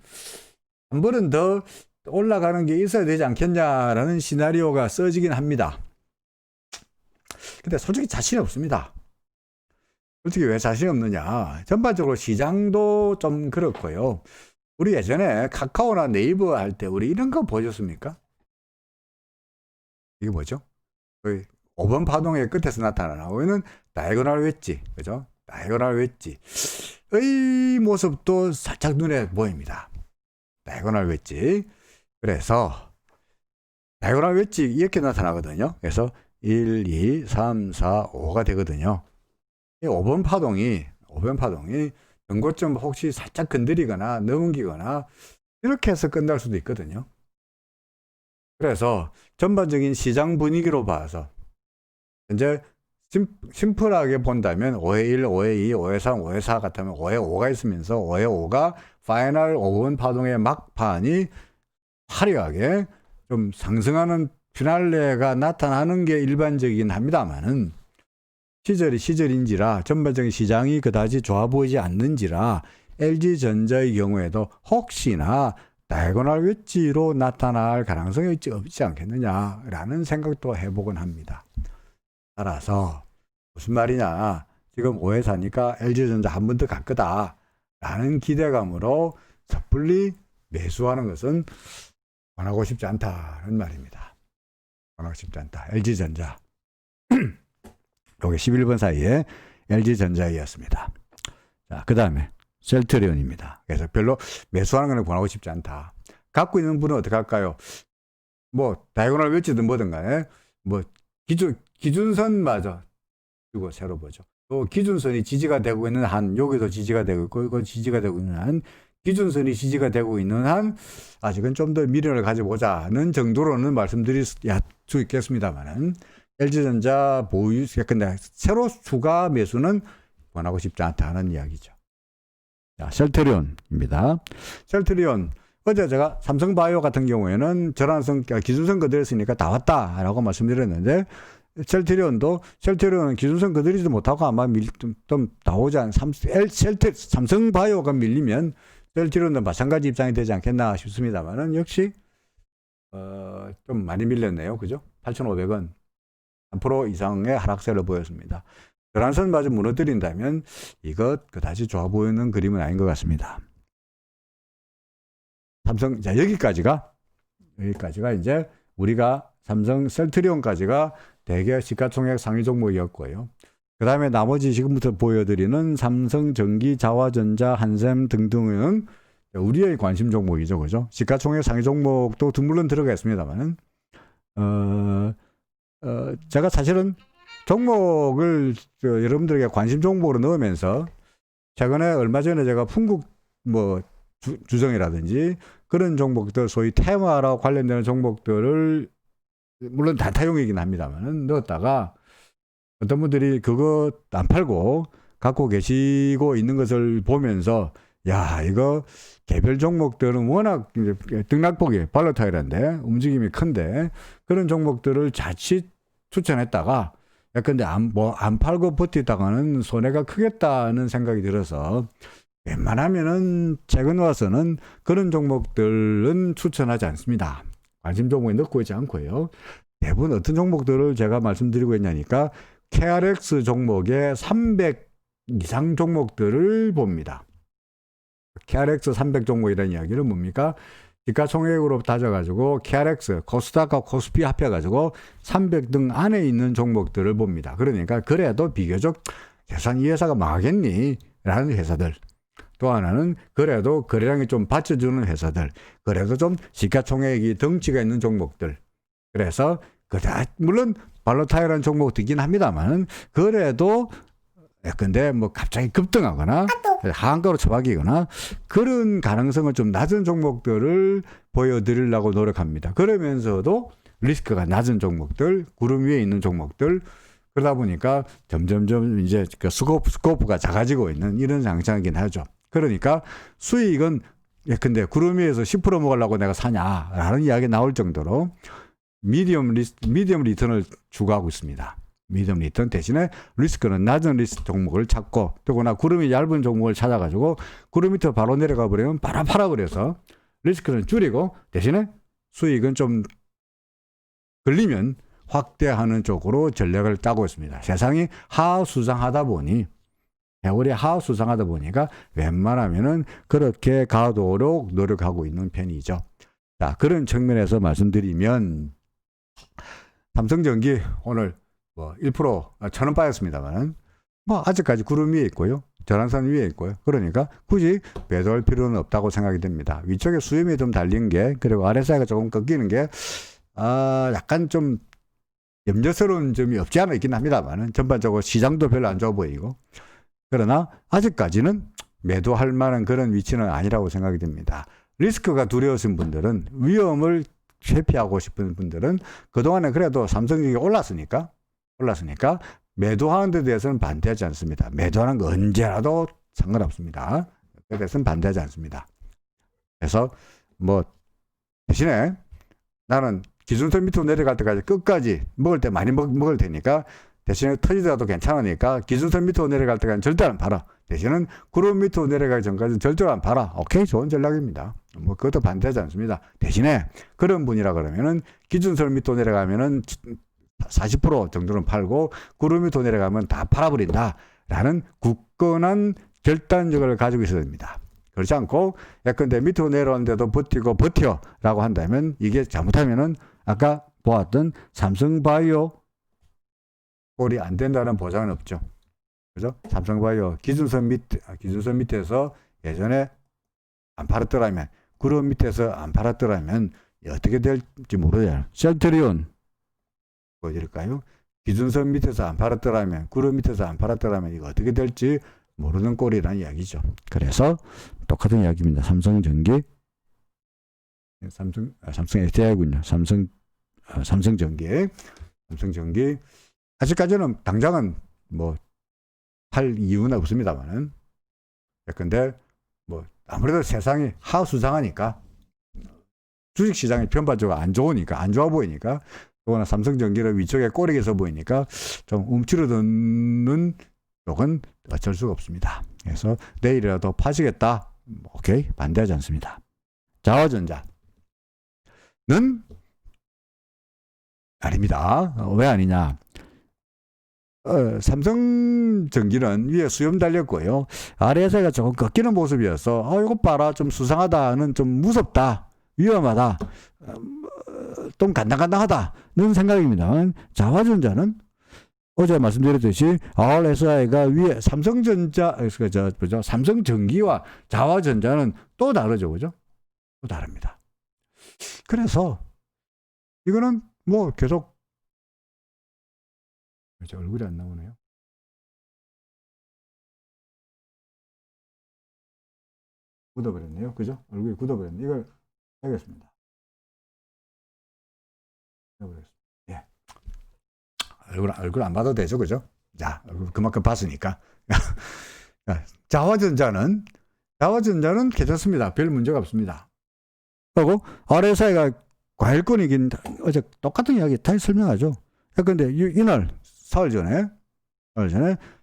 한 번은 더 올라가는 게 있어야 되지 않겠냐라는 시나리오가 써지긴 합니다. 근데 솔직히 자신이 없습니다. 솔직히 왜 자신이 없느냐. 전반적으로 시장도 좀 그렇고요. 우리 예전에 카카오나 네이버 할 때 우리 이런 거 보셨습니까? 이게 뭐죠? 5번 파동의 끝에서 나타나는 다이고널 웨지, 그죠? 다이고널 웨지의 모습도 살짝 눈에 보입니다. 다이고널 웨지. 그래서 다이고널 웨지 이렇게 나타나거든요. 그래서 1, 2, 3, 4, 5가 되거든요. 이 5번 파동이 전고점 혹시 살짝 건드리거나 넘기거나 이렇게 해서 끝날 수도 있거든요. 그래서 전반적인 시장 분위기로 봐서 이제 심플하게 본다면 5의 1, 5의 2, 5의 3, 5의 4 같으면 5의 5가 있으면서 5의 5가 파이널 5번 파동의 막판이 화려하게 좀 상승하는 피날레가 나타나는 게 일반적이긴 합니다만은 시절인지라 전반적인 시장이 그다지 좋아 보이지 않는지라 LG전자의 경우에도 혹시나 다이고널 웨지로 나타날 가능성이 없지 않겠느냐라는 생각도 해보곤 합니다. 따라서 무슨 말이냐, 지금 5회 사니까 LG전자 한 번 더 갈 거다라는 기대감으로 섣불리 매수하는 것은 원하고 싶지 않다는 말입니다. 원하고 싶지 않다. LG전자 요게 11번 사이에 LG전자이었습니다. 자, 그 다음에 셀트리온입니다. 그래서 별로 매수하는 거는 권하고 싶지 않다. 갖고 있는 분은 어떻게 할까요? 뭐 다이고널 웨지든 뭐든 간에 뭐 기준선마저 이거 새로 보죠. 또 기준선이 지지가 되고 있는 한, 여기도 지지가 되고 있고 이거 지지가 되고 있는 한 기준선이 지지가 되고 있는 한 아직은 좀 더 미련을 가져보자는 정도로는 말씀드릴 수 있겠습니다만은 LG전자 보유, 근데 새로 추가 매수는 원하고 싶지 않다는 이야기죠. 자, 셀트리온입니다. 셀트리온. 어제 제가 삼성바이오 같은 경우에는 전환선, 기준선 그대로였으니까 다 왔다라고 말씀드렸는데, 셀트리온은 기준선 그대로지도 못하고 아마 좀 나오지 않은 삼성바이오가 밀리면 셀트리온도 마찬가지 입장이 되지 않겠나 싶습니다만은 역시, 좀 많이 밀렸네요. 그죠? 8,500원. 3% 이상의 하락세를 보였습니다. 전환선마저 무너뜨린다면 이것 그다지 좋아 보이는 그림은 아닌 것 같습니다. 삼성, 자, 여기까지가 이제 우리가 삼성 셀트리온까지가 대개 시가총액 상위 종목이었고요. 그 다음에 나머지 지금부터 보여드리는 삼성전기, 자화전자, 한샘 등등은 우리의 관심 종목이죠. 그죠? 시가총액 상위 종목도 물론 들어가 있습니다만은, 제가 사실은 종목을 여러분들에게 관심 종목으로 넣으면서 최근에 얼마 전에 제가 풍국 주정이라든지 그런 종목들, 소위 테마와 관련되는 종목들을 물론 단타용이긴 합니다만은 넣었다가 어떤 분들이 그거 안 팔고 갖고 계시고 있는 것을 보면서 야, 이거 개별 종목들은 워낙 등락폭이 발로타일한데 움직임이 큰데 그런 종목들을 자칫 추천했다가 근데 안 팔고 버티다가는 손해가 크겠다는 생각이 들어서 웬만하면은 최근 와서는 그런 종목들은 추천하지 않습니다. 관심 종목에 넣고 있지 않고요. 대부분 어떤 종목들을 제가 말씀드리고 있냐니까 KRX 종목의 300 이상 종목들을 봅니다. KRX 300 종목이라는 이야기는 뭡니까? 시가총액으로 따져가지고 KRX, 코스닥과 코스피 합해가지고 300 등 안에 있는 종목들을 봅니다. 그러니까 그래도 비교적 세상 이 회사가 망하겠니? 라는 회사들. 또 하나는 그래도 거래량이 좀 받쳐주는 회사들. 그래도 좀 시가총액이 덩치가 있는 종목들. 그래서 물론 발로타일한 종목도 있긴 합니다만 그래도 근데 갑자기 급등하거나 하한가로 처박이거나 그런 가능성을 좀 낮은 종목들을 보여드리려고 노력합니다. 그러면서도 리스크가 낮은 종목들, 구름 위에 있는 종목들, 그러다 보니까 점점점 이제 그 스코프가 작아지고 있는 이런 장상이긴 하죠. 그러니까 수익은 근데 구름 위에서 10% 먹으려고 내가 사냐라는 이야기 나올 정도로 미디엄 리턴을 추구하고 있습니다. 미디엄 리턴 대신에 리스크는 낮은 리스크 종목을 찾고 또거나 구름이 얇은 종목을 찾아가지고 구름 밑으로 바로 내려가 버리면 바로 팔아 그래서 리스크는 줄이고 대신에 수익은 좀 걸리면 확대하는 쪽으로 전략을 짜고 있습니다. 세상이 하수상하다 보니 세월이 하수상하다 보니까 웬만하면은 그렇게 가도록 노력하고 있는 편이죠. 자, 그런 측면에서 말씀드리면 삼성전기 오늘 1% 1,000원 빠졌습니다만은 아직까지 구름 위에 있고요. 전환선 위에 있고요. 그러니까 굳이 매도할 필요는 없다고 생각이 됩니다. 위쪽에 수렴이 좀 달린 게 그리고 RSI가 조금 꺾이는 게 약간 좀 염려스러운 점이 없지 않아 있긴 합니다만은 전반적으로 시장도 별로 안 좋아 보이고 그러나 아직까지는 매도할 만한 그런 위치는 아니라고 생각이 됩니다. 리스크가 두려우신 분들은 위험을 회피하고 싶은 분들은 그동안에 그래도 삼성전기가 올랐으니까 매도하는 데 대해서는 반대하지 않습니다. 매도하는 거 언제라도 상관없습니다. 그에 대해서는 반대하지 않습니다. 그래서 대신에 나는 기준선 밑으로 내려갈 때까지 끝까지 먹을 때 많이 먹을 테니까 대신에 터지더라도 괜찮으니까 기준선 밑으로 내려갈 때까지는 절대 안 팔아. 대신은 구름 밑으로 내려가기 전까지는 절대로 안 팔아. 오케이, 좋은 전략입니다. 그것도 반대하지 않습니다. 대신에 그런 분이라 그러면은 기준선 밑으로 내려가면은 40% 정도는 팔고 구름 밑으로 내려가면 다 팔아버린다. 라는 굳건한 결단력을 가지고 있어야 됩니다. 그렇지 않고 예컨대 밑으로 내려오는데도 버텨 라고 한다면 이게 잘못하면은 아까 보았던 삼성바이오 꼴이 안 된다는 보장은 없죠. 그죠? 삼성바이오 기준선 밑에서 예전에 안 팔았더라면 구름 밑에서 안 팔았더라면 어떻게 될지 모르잖아요. 셀트리온 보여드릴까요? 기준선 밑에서 안 팔았더라면 구름 밑에서 안 팔았더라면 이거 어떻게 될지 모르는 꼴이라는 이야기죠. 그래서 똑같은 이야기입니다. 삼성전기, 삼성 SDI군요. 삼성전기 아직까지는 당장은 뭐 할 이유는 없습니다만은, 근데 뭐 아무래도 세상이 하수상하니까, 주식시장이 편파적으로 안 좋아 보이니까, 또나 삼성전기를 위쪽에 꼬리에서 보이니까 좀 움츠러드는 쪽은 어쩔 수가 없습니다. 그래서 내일이라도 파시겠다, 오케이, 반대하지 않습니다. 자화전자는 아닙니다. 왜 아니냐? 삼성전기는 위에 수염 달렸고요. 아래에서가 조금 꺾이는 모습이어서, 이거 봐라, 좀 수상하다는, 좀 무섭다, 위험하다, 좀 간당간당하다는 생각입니다. 자화전자는 어제 말씀드렸듯이 RSI가 위에 삼성전기와 자화전자는 또 다르죠, 그죠? 또 다릅니다. 그래서 이거는 뭐 계속, 제 얼굴이 안 나오네요. 굳어버렸네요, 그죠? 얼굴이 굳어버렸네요. 이걸 하겠습니다. 예. 얼굴 안 봐도 되죠, 그죠? 자, 그만큼 봤으니까. 자화전자는 괜찮습니다. 별 문제가 없습니다. 그리고 RSI가 과일권이긴, 어제 똑같은 이야기 다 설명하죠. 근데 이날 사흘 전에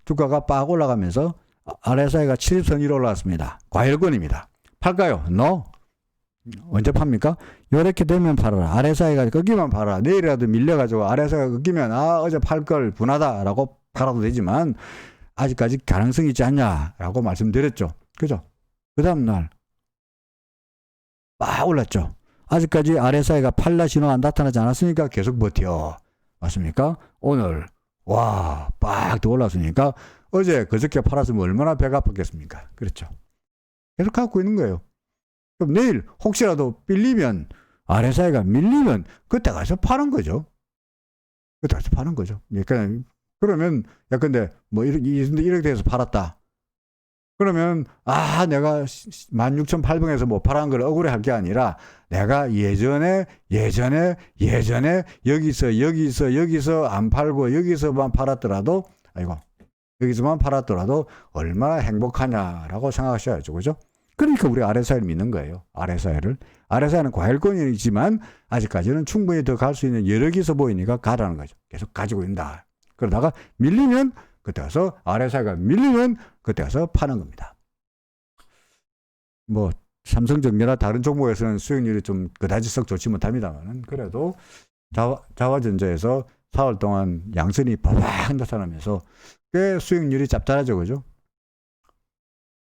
주가가 빡 올라가면서 RSI가 70선 위로 올라왔습니다. 과일권입니다. 팔까요? No. 언제 팝니까? 이렇게 되면 팔아라. RSI가 꺾이면 팔아라. 내일이라도 밀려가지고 RSI가 꺾이면 어제 팔 걸 분하다라고 팔아도 되지만, 아직까지 가능성이 있지 않냐라고 말씀드렸죠. 그죠? 그 다음날 막 올랐죠. 아직까지 RSI가 팔라 신호가 나타나지 않았으니까 계속 버텨. 맞습니까? 오늘 빡 더 올랐으니까, 어제 그저께 팔았으면 얼마나 배가 아팠겠습니까? 그렇죠. 계속 갖고 있는 거예요. 그럼 내일 혹시라도 빌리면, RSI가 밀리면 그때 가서 파는 거죠. 그러면 근데 뭐 이렇게 돼서 팔았다. 그러면 내가 16,800원에서 못 팔은 걸 억울해할 게 아니라, 내가 예전에 여기서 안 팔고 여기서만 팔았더라도 얼마나 행복하냐라고 생각하셔야죠, 그죠? 그러니까 우리 RSI를 믿는 거예요. RSI는 과일권이지만 아직까지는 충분히 더 갈 수 있는 여력이 있어 보이니까 가라는 거죠. 계속 가지고 있다. 그러다가 밀리면 그때 가서, RSI가 밀리면 그때 가서 파는 겁니다. 뭐 삼성전기나 다른 종목에서는 수익률이 좀 그다지 썩 좋지 못합니다만, 그래도 자화전자에서 4월 동안 양선이 바박 나타나면서 꽤 수익률이 짭짤하죠, 그죠?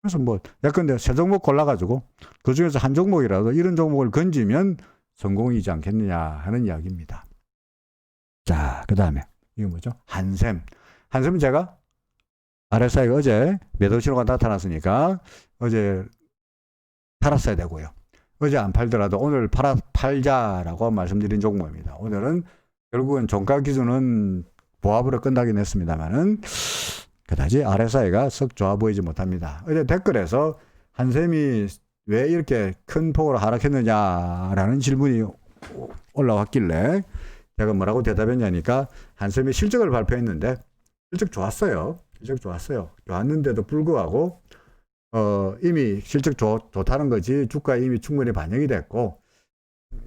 그래서 뭐 근데 세 종목 골라가지고 그 중에서 한 종목이라도 이런 종목을 건지면 성공이지 않겠느냐 하는 이야기입니다. 자, 그 다음에 이거 뭐죠? 한샘은 제가 RSI가 어제 매도 신호가 나타났으니까 어제 팔았어야 되고요. 어제 안 팔더라도 오늘 팔자라고 말씀드린 종목입니다. 오늘은 결국은 종가 기준은 보합으로 끝나긴 했습니다만은, 그다지 RSI가 썩 좋아 보이지 못합니다. 어제 댓글에서 한샘이 왜 이렇게 큰 폭으로 하락했느냐라는 질문이 올라왔길래 제가 뭐라고 대답했냐니까, 한샘이 실적을 발표했는데 실적 좋았어요. 좋았는데도 불구하고 이미 실적 좋다는 거지 주가에 이미 충분히 반영이 됐고,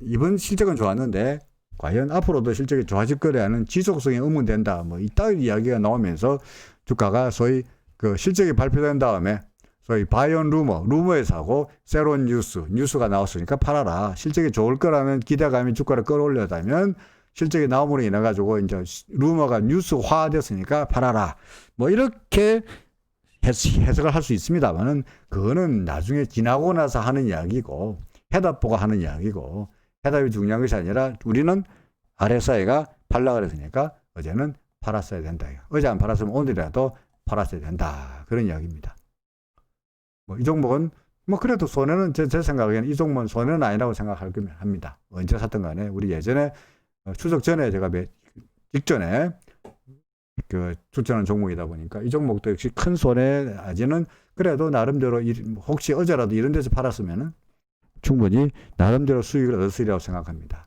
이번 실적은 좋았는데 과연 앞으로도 실적이 좋아질 거라는 지속성이 의문된다, 뭐 이따위 이야기가 나오면서 주가가 소위 그 실적이 발표된 다음에 소위 바이온 루머에 사고, 새로운 뉴스가 나왔으니까 팔아라. 실적이 좋을 거라는 기대감이 주가를 끌어올렸다면, 실적이 나옴으로 인해 가지고 이제 루머가 뉴스화됐으니까 팔아라. 뭐 이렇게 해석을 할 수 있습니다만은, 그거는 나중에 지나고 나서 하는 이야기고, 해답보고 하는 이야기고, 해답이 중요한 것이 아니라 우리는 RSI가 팔라 그랬으니까 어제는 팔았어야 된다. 어제 안 팔았으면 오늘이라도 팔았어야 된다. 그런 이야기입니다. 뭐 이 종목은 뭐 그래도 손해는 제 생각에는 이 종목은 손해는 아니라고 생각합니다. 언제 샀든 간에 우리 예전에 추석 전에 제가 직전에 추천한 종목이다 보니까 이 종목도 역시 큰 손해 아직은 그래도 나름대로 혹시 어제라도 이런 데서 팔았으면은 충분히 나름대로 수익을 얻었으리라고 생각합니다.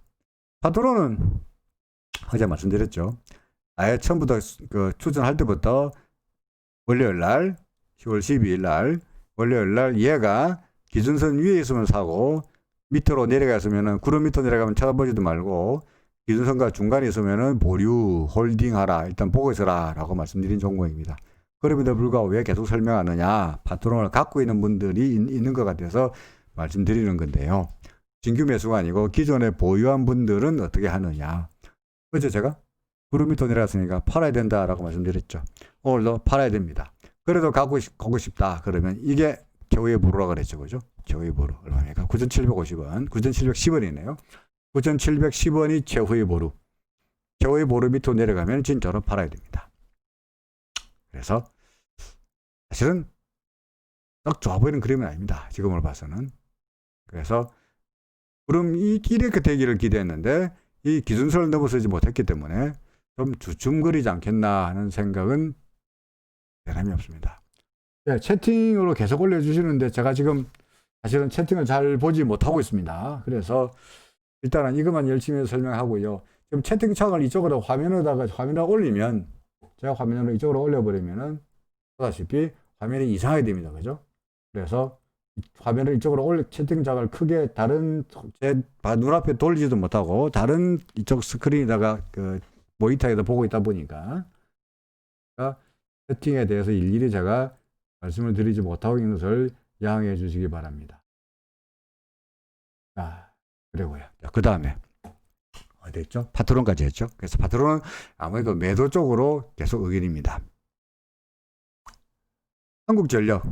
파트론은 어제 말씀드렸죠. 아예 처음부터 추천할 때부터 월요일 날 10월 12일 날 월요일 날 얘가 기준선 위에 있으면 사고 밑으로 내려갔으면은 구름 밑으로 내려가면 쳐다보지도 말고 기준선과 중간에 있으면은 보류 홀딩하라 일단 보고 있어라 라고 말씀드린 종목입니다. 그럼에도 불구하고 왜 계속 설명하느냐, 파트론을 갖고 있는 분들이 있는 것 같아서 말씀드리는 건데요. 신규 매수가 아니고 기존에 보유한 분들은 어떻게 하느냐. 어제 제가 구름 밑으로 내려갔으니까 팔아야 된다라고 말씀드렸죠. 오늘도 팔아야 됩니다. 그래도 가고 싶다 그러면 이게 최후의 보루라고 그랬죠. 그죠? 최후의 보루 얼마입니까? 9,750원 9,710원이네요 9,710원이 최후의 보루. 최후의 보루 밑으로 내려가면 진짜로 팔아야 됩니다. 그래서 사실은 딱 좋아 보이는 그림은 아닙니다. 지금으로 봐서는. 그래서 그럼 이렇게 되기를 기대했는데 이 기준선을 넘어서지 못했기 때문에 좀 주춤거리지 않겠나 하는 생각은 대단히 없습니다. 네, 채팅으로 계속 올려주시는데 제가 지금 사실은 채팅을 잘 보지 못하고 있습니다. 그래서 일단은 이것만 열심히 설명하고요. 지금 채팅창을 이쪽으로 화면에다가 올리면 제가 화면으로 이쪽으로 올려버리면은 보다시피 화면이 이상하게 됩니다. 그죠? 그래서 화면을 이쪽으로 채팅창을 크게 제 눈앞에 돌리지도 못하고 다른 이쪽 스크린에다가 모니터에다 보고 있다 보니까 세팅에 대해서 일일이 제가 말씀을 드리지 못하고 있는 것을 양해해 주시기 바랍니다. 자, 그리고요. 그 다음에 어디 했죠? 파트론까지 했죠. 그래서 파트론은 아무래도 매도 쪽으로 계속 의견입니다. 한국전력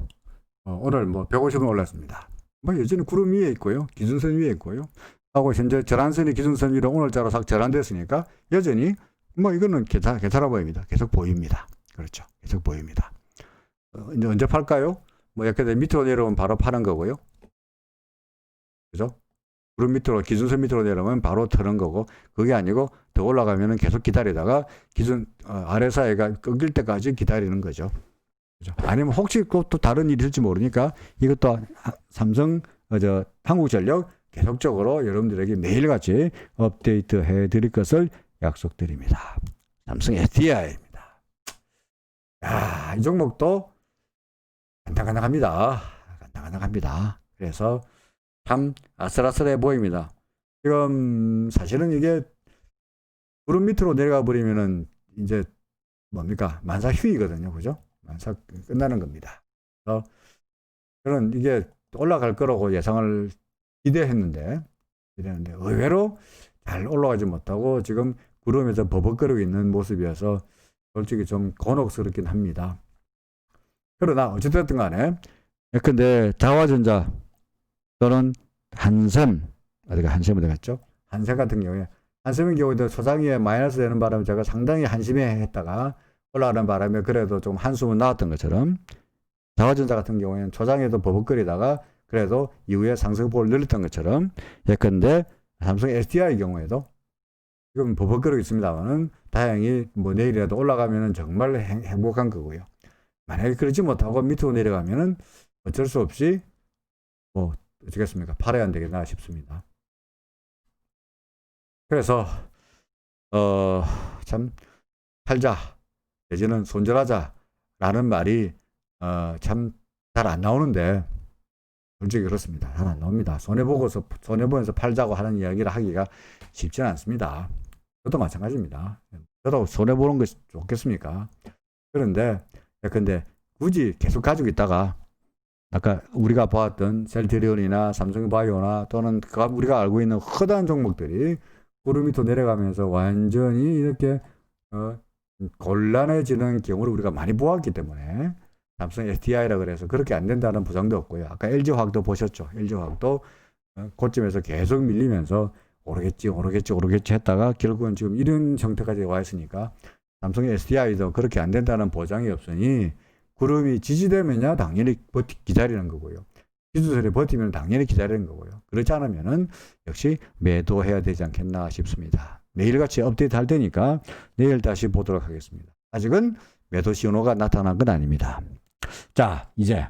오늘 150원 올랐습니다. 여전히 구름 위에 있고요. 기준선 위에 있고요. 하고 현재 절한선이 기준선 위로 오늘자로 싹 절한됐으니까 여전히 이거는 괜찮아 보입니다. 계속 보입니다. 그렇죠. 계속 보입니다. 이제 언제 팔까요? 약간 밑으로 내려오면 바로 파는 거고요. 그죠? 구름 밑으로, 기준선 밑으로 내려오면 바로 트는 거고, 그게 아니고 더 올라가면은 계속 기다리다가 아래 사이가 끊길 때까지 기다리는 거죠. 그죠? 아니면 혹시 또 다른 일이 있을지 모르니까 이것도 삼성, 한국전력 계속적으로 여러분들에게 매일같이 업데이트 해 드릴 것을 약속드립니다. 삼성 SDI입니다. 야, 이 종목도 간당간당합니다. 간당간당합니다. 그래서 참 아슬아슬해 보입니다. 지금 사실은 이게 구름 밑으로 내려가 버리면은 이제 만사 휴이거든요. 그죠? 만사 끝나는 겁니다. 그래서 저는 이게 올라갈 거라고 예상을 기대했는데 의외로 잘 올라가지 못하고 지금 구름에서 버벅거리고 있는 모습이어서 솔직히 좀 곤혹스럽긴 합니다. 그러나 어찌됐든 간에 예컨대 자화전자 또는 한샘 어디 갔죠? 한샘 같은 경우에 한샘의 경우에도 소장위에 마이너스 되는 바람에 제가 상당히 한심해 했다가 올라가는 바람에 그래도 좀 한숨은 나왔던 것처럼 자화전자 같은 경우에는 초장에도 버벅거리다가 그래도 이후에 상승폭을 늘렸던 것처럼 예컨대 삼성 SDI 경우에도 지금 버벅거리고 있습니다만은 다행히 내일이라도 올라가면은 정말 행복한 거고요. 만약에 그러지 못하고 밑으로 내려가면은 어쩔 수 없이 어쩌겠습니까? 팔아야 안 되겠나 싶습니다. 그래서 참 팔자 내지는 손절하자라는 말이 참 잘 안 나오는데 솔직히 그렇습니다. 잘 안 나옵니다. 손해보면서 팔자고 하는 이야기를 하기가 쉽지는 않습니다. 저도 마찬가지입니다. 저도 손해보는 것이 좋겠습니까? 그런데 굳이 계속 가지고 있다가 아까 우리가 보았던 셀트리온이나 삼성바이오나 또는 우리가 알고 있는 커다란 종목들이 구름 밑으로 내려가면서 완전히 이렇게 곤란해지는 경우를 우리가 많이 보았기 때문에 삼성 SDI라 그래서 그렇게 안 된다는 보장도 없고요. 아까 LG화학도 보셨죠. LG화학도 고점에서 계속 밀리면서 오르겠지 했다가 결국은 지금 이런 형태까지 와 있으니까 삼성 SDI도 그렇게 안 된다는 보장이 없으니 구름이 지지되면야 당연히 기다리는 거고요. 기준선에 버티면 당연히 기다리는 거고요. 그렇지 않으면은 역시 매도해야 되지 않겠나 싶습니다. 매일같이 업데이트 할 테니까 내일 다시 보도록 하겠습니다. 아직은 매도 신호가 나타난 건 아닙니다. 자, 이제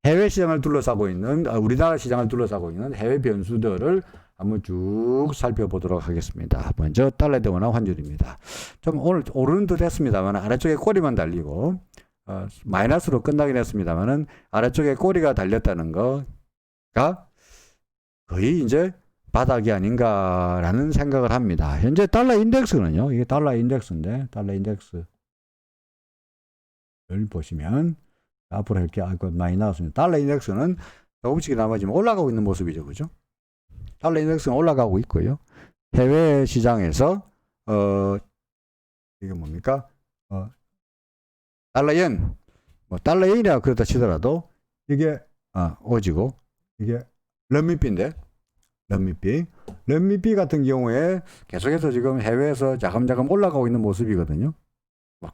해외 시장을 둘러싸고 있는 우리나라 시장을 둘러싸고 있는 해외 변수들을 한번 쭉 살펴보도록 하겠습니다. 먼저 달러 대 원화 환율입니다. 좀 오늘 오르는 듯 했습니다만 아래쪽에 꼬리만 달리고 마이너스로 끝나긴 했습니다만은 아래쪽에 꼬리가 달렸다는 거가 거의 이제 바닥이 아닌가라는 생각을 합니다. 현재 달러 인덱스는요. 이게 달러 인덱스인데 달러 인덱스를 보시면 앞으로 이렇게 많이 나왔습니다. 달러 인덱스는 조금씩이나마 지금 올라가고 있는 모습이죠. 그죠? 달러 인덱스는 올라가고 있고요. 해외 시장에서 이게 뭡니까? 달러 yen, 뭐 달러 엔이라 그렇다 치더라도 이게 오지고 이게 런미비인데 런미비 같은 경우에 계속해서 지금 해외에서 자금자금 올라가고 있는 모습이거든요.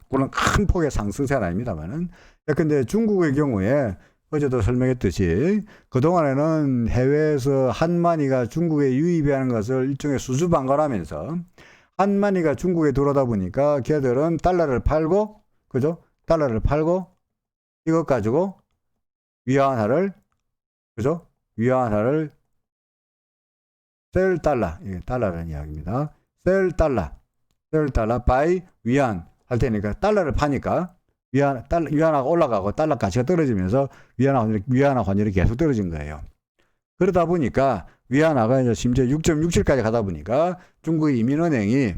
물론 큰 폭의 상승세는 아닙니다만은. 근데 중국의 경우에 어제도 설명했듯이 그동안에는 해외에서 한만이가 중국에 유입하는 것을 일종의 수수방관하면서 한만이가 중국에 들어오다 보니까 걔들은 달러를 팔고, 그죠? 달러를 팔고 이것 가지고 위안화를, 그죠? 위안화를 셀 달러, 이게 달러라는 이야기입니다. 셀 달러 바이 위안 할 테니까 달러를 파니까 위안화가 올라가고 달러 가치가 떨어지면서 위안화 환율이 계속 떨어진 거예요. 그러다 보니까 위안화가 이제 심지어 6.67까지 가다 보니까 중국의 이민은행이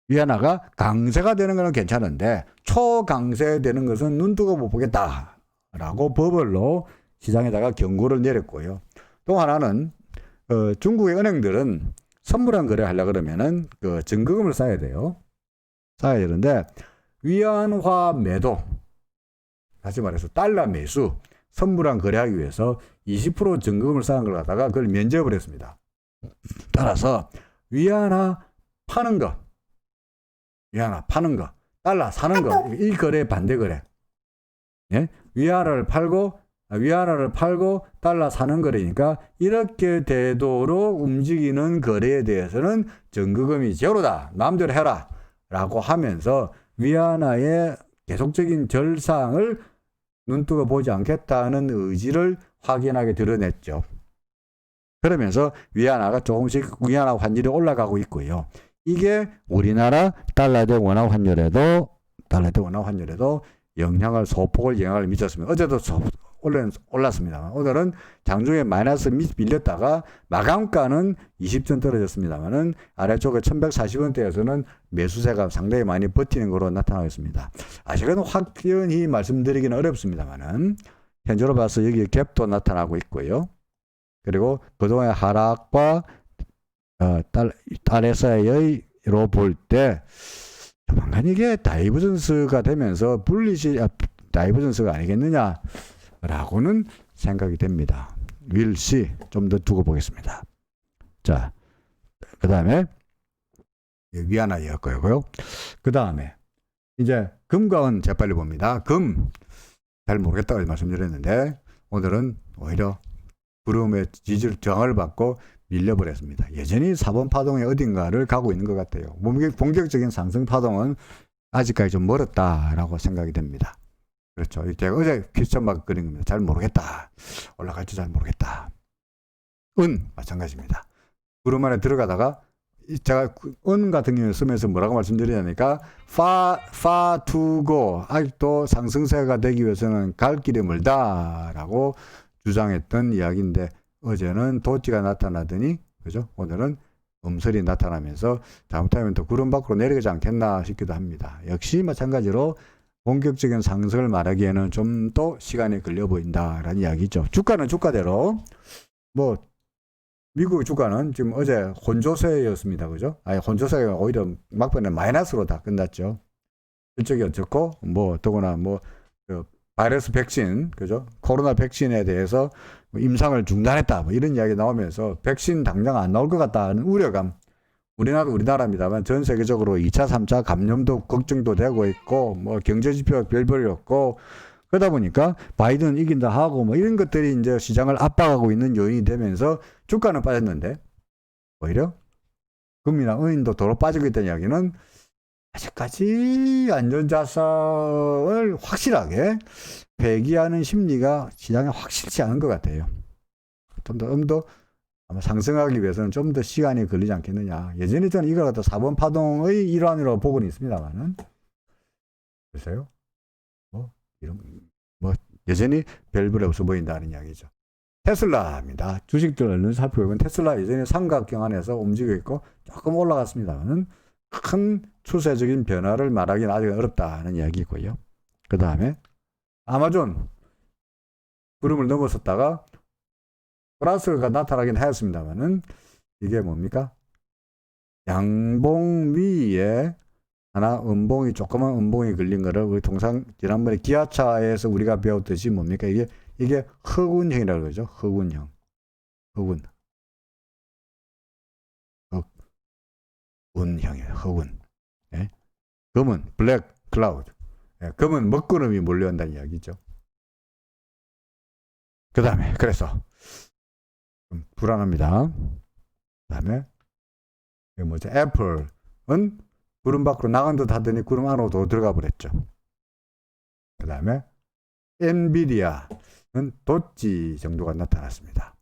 위안화가 강세가 되는 것은 괜찮은데 초강세 되는 것은 눈뜨고 못 보겠다라고 버블로 시장에다가 경고를 내렸고요. 또 하나는 중국의 은행들은 선물한 거래 하려 그러면은 그 증거금을 쌓아야 돼요. 쌓아야 되는데 위안화 매도, 다시 말해서 달러 매수, 선물한 거래하기 위해서 20% 증거금을 쌓은 걸 갖다가 그걸 면제를 했습니다. 따라서 위안화 파는 거, 달러 사는 거, 이 거래 반대 거래. 예? 위안화를 팔고 달러 사는 거래니까 이렇게 되도록 움직이는 거래에 대해서는 증거금이 제로다. 마음대로 해라. 라고 하면서 위안화의 계속적인 절상을 눈뜨고 보지 않겠다는 의지를 확연하게 드러냈죠. 그러면서 위안화가 조금씩 위안화 환율이 올라가고 있고요. 이게 우리나라 달러 대 원화 환율에도 소폭을 영향을 미쳤습니다. 어제도 올랐습니다. 오늘은 장중에 마이너스 밀렸다가 마감가는 20전 떨어졌습니다만은 아래쪽에 1140원대에서는 매수세가 상당히 많이 버티는 것으로 나타나고 있습니다. 아직은 확연히 말씀드리기는 어렵습니다만은 현재로 봐서 여기 갭도 나타나고 있고요. 그리고 그동안의 하락과 RSI로 볼 때 조만간 이게 다이버전스가 되면서 다이버전스가 아니겠느냐 라고는 생각이 됩니다. We'll see. 좀 더 두고 보겠습니다. 자, 그 다음에 위안화였고요. 그 다음에 이제 금과 은 재빨리 봅니다. 금 잘 모르겠다고 말씀드렸는데 오늘은 오히려 구름의 저항을 받고 밀려버렸습니다. 여전히 4번 파동의 어딘가를 가고 있는 것 같아요. 본격적인 상승 파동은 아직까지 좀 멀었다라고 생각이 됩니다. 그렇죠. 제가 어제 퀴즈점 막 그린 겁니다. 잘 모르겠다. 올라갈지 잘 모르겠다. 은 마찬가지입니다. 구름 안에 들어가다가 제가 은 같은 경우에 쓰면서 뭐라고 말씀드리냐니까 far to go, 아직도 상승세가 되기 위해서는 갈 길이 멀다라고 주장했던 이야기인데 어제는 도치가 나타나더니, 그죠? 오늘은 음설이 나타나면서 잘못하면 또 구름 밖으로 내려가지 않겠나 싶기도 합니다. 역시 마찬가지로 본격적인 상승을 말하기에는 좀 더 시간이 걸려 보인다라는 이야기죠. 주가는 주가대로 뭐 미국 주가는 지금 어제 혼조세였습니다. 그죠? 아니, 혼조세가 오히려 막판에 마이너스로 다 끝났죠. 실적이 어떻고, 뭐, 더구나 바이러스 백신, 그죠? 코로나 백신에 대해서 임상을 중단했다. 뭐 이런 이야기 나오면서 백신 당장 안 나올 것 같다는 우려감. 우리나라입니다만 전 세계적으로 2차, 3차 감염도 걱정도 되고 있고, 뭐 경제지표가 별별이 없고, 그러다 보니까 바이든 이긴다 하고 뭐 이런 것들이 이제 시장을 압박하고 있는 요인이 되면서 주가는 빠졌는데 오히려 금이나 은인도 도로 빠지고 있다는 이야기는 아직까지 안전자산을 확실하게 배기하는 심리가 시장에 확실치 않은 것 같아요. 좀 더 아마 상승하기 위해서는 좀 더 시간이 걸리지 않겠느냐. 예전에 저는 이걸 갖다 4번 파동의 일환이라고 보고는 있습니다만은, 글쎄요. 여전히 별볼이 없어 보인다는 이야기죠. 테슬라입니다. 주식들을 살펴보면 테슬라 예전에 삼각형 안에서 움직이고 있고 조금 올라갔습니다만은 큰 추세적인 변화를 말하기는 아직 어렵다는 이야기고요. 그 다음에 아마존 구름을 넘어섰다가 플러스가 나타나긴 하였습니다만은 이게 뭡니까? 양봉 위에 하나 조그만 음봉이 걸린 거를 우리 통상 지난번에 기아차에서 우리가 배웠듯이 뭡니까? 이게 흑운형이라고 그러죠. 흑운형. 흑운형이에요. 흑운. 예? 금은 블랙 클라우드. 예, 금은 먹구름이 몰려온다는 이야기죠. 그 다음에 그래서 좀 불안합니다. 그 다음에 뭐죠? 애플은 구름 밖으로 나간 듯 하더니 구름 안으로 들어가 버렸죠. 그 다음에 엔비디아는 도지 정도가 나타났습니다.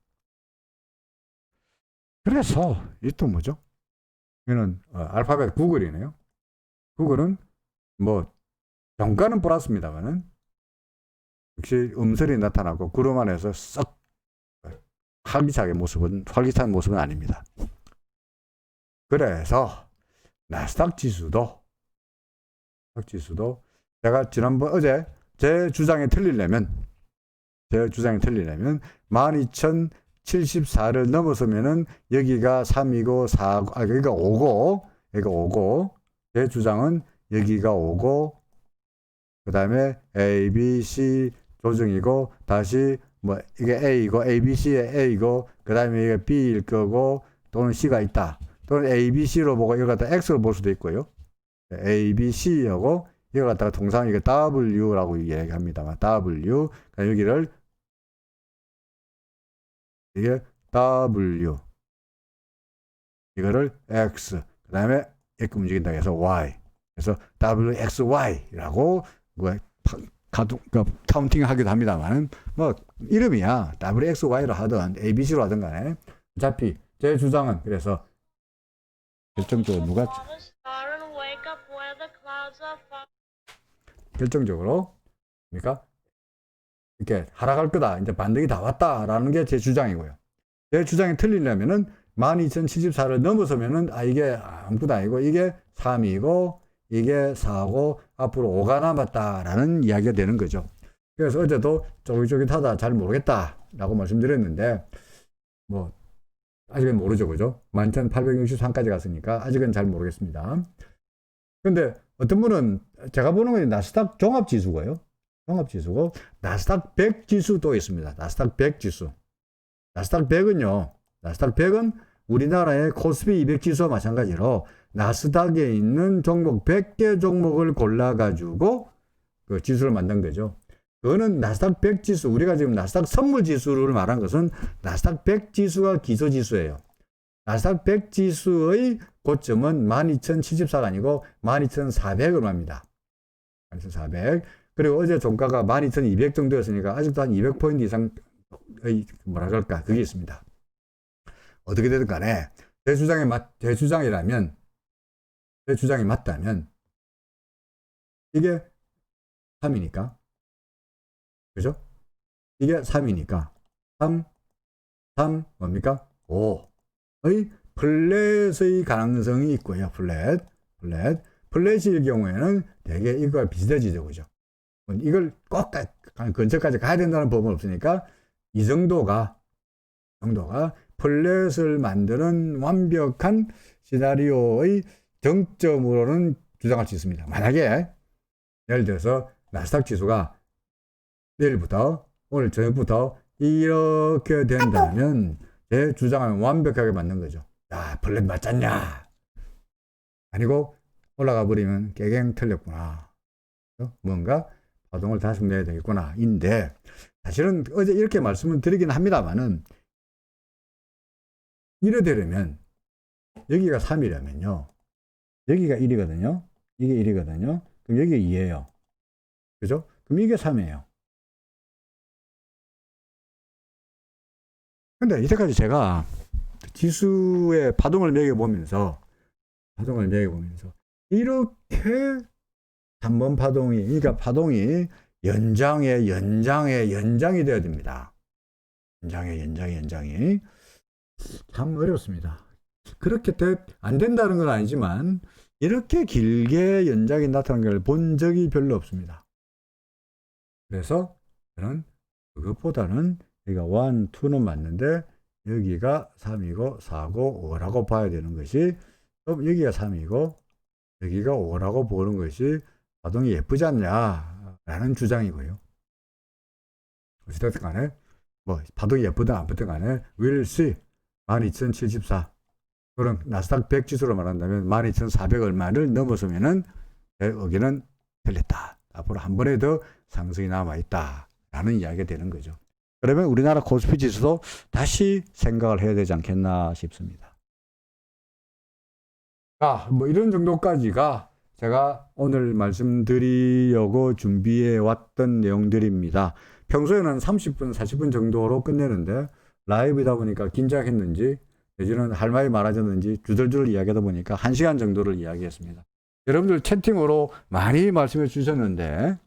그래서 이 또 뭐죠? 이거는 알파벳 구글이네요. 구글은 뭐 정가는 플러스입니다만은 역시 음설이 나타나고 구름 안에서 썩 활기찬 모습은 아닙니다. 그래서 나스닥 지수도 제가 어제 제 주장이 틀리려면 12,074를 넘어서면은 여기가 3이고 4, 여기가 5고 제 주장은 여기가 5고 그 다음에 A, B, C 조정이고 다시 뭐 이게 A이고 A, B, C의 A이고 그 다음에 이게 B일 거고 또는 C가 있다. 또는 A, B, C로 보고 이걸 갖다 X로 볼 수도 있고요. A, B, C하고 이걸 갖다가 통상 이게 W라고 얘기합니다만 W 여기를 이게 W 이거를 X 그 다음에 이렇게 움직인다 해서 Y 그래서 WXY라고 카운팅 하기도 합니다만 뭐 이름이야 WXY로 하든 ABC로 하든 간에 어차피 제 주장은 그래서 결정적으로 그러니까 이렇게 하락할 거다. 이제 반등이 다 왔다라는 게 제 주장이고요. 제 주장이 틀리려면은 12,074를 넘어서면은 이게 아무것도 아니고 이게 3이고 이게 4고 앞으로 5가 남았다라는 이야기가 되는 거죠. 그래서 어제도 쫄깃쫄깃하다 잘 모르겠다라고 말씀드렸는데 뭐 아직은 모르죠. 그죠? 11,863까지 갔으니까 아직은 잘 모르겠습니다. 근데 어떤 분은 제가 보는 건 나스닥 종합지수고요. 종합지수고 나스닥 100 지수도 있습니다. 나스닥 100 지수. 나스닥 100은 우리나라의 코스피 200 지수와 마찬가지로 나스닥에 있는 종목 100개 종목을 골라가지고 그 지수를 만든 거죠. 그거는 나스닥 100 지수, 우리가 지금 나스닥 선물 지수를 말한 것은 나스닥 100 지수가 기초 지수예요. 나스닥 100 지수의 고점은 12,074가 아니고 12,400으로 합니다. 12,400. 그리고 어제 종가가 12,200 정도였으니까 아직도 한 200포인트 이상의 뭐라 그럴까 그게 있습니다. 어떻게 되든 간에 제 주장이 맞다면 이게 3이니까 그죠? 이게 3이니까 3 뭡니까? 5의 플랫의 가능성이 있고요. 플랫일 경우에는 대개 이거와 비슷해지죠. 그죠? 이걸 꼭 근처까지 가야 된다는 법은 없으니까 이 정도가 플랫을 만드는 완벽한 시나리오의 정점으로는 주장할 수 있습니다. 만약에 예를 들어서 나스닥 지수가 내일부터 오늘 저녁부터 이렇게 된다면 제 주장은 완벽하게 맞는 거죠. 야, 플랫 맞잖냐? 아니고 올라가 버리면 깨갱 틀렸구나. 뭔가 파동을 다시 내야 되겠구나. 인데 사실은 어제 이렇게 말씀을 드리긴 합니다만은 이래 되려면 여기가 3이라면요. 여기가 1이거든요. 이게 1이거든요. 그럼 여기 2예요. 그죠? 그럼 이게 3이에요. 근데 이때까지 제가 지수의 파동을 매겨보면서 이렇게 3번 파동이, 그러니까 파동이 연장이 되어야 됩니다. 연장이. 참 어렵습니다. 그렇게 안 된다는 건 아니지만, 이렇게 길게 연장이 나타나는 걸 본 적이 별로 없습니다. 그래서 저는 그것보다는 여기가 1, 2는 맞는데, 여기가 3이고 4고 5라고 봐야 되는 것이, 그럼 여기가 3이고 여기가 5라고 보는 것이 파동이 예쁘지 않냐라는 주장이고요. 어찌됐든 간에 뭐 파동이 예쁘든 안 예쁘든 간에 we'll see 12,074, 그런 나스닥 100 지수로 말한다면 12,400 얼마를 넘어서면은 내 의견은 틀렸다. 앞으로 한 번에 더 상승이 남아있다 라는 이야기가 되는 거죠. 그러면 우리나라 코스피 지수도 다시 생각을 해야 되지 않겠나 싶습니다. 자, 뭐 이런 정도까지가 제가 오늘 말씀드리려고 준비해 왔던 내용들입니다. 평소에는 30분, 40분 정도로 끝내는데 라이브이다 보니까 긴장했는지 내지는 할 말이 많아졌는지 주들주들 이야기하다 보니까 1시간 정도를 이야기했습니다. 여러분들 채팅으로 많이 말씀해 주셨는데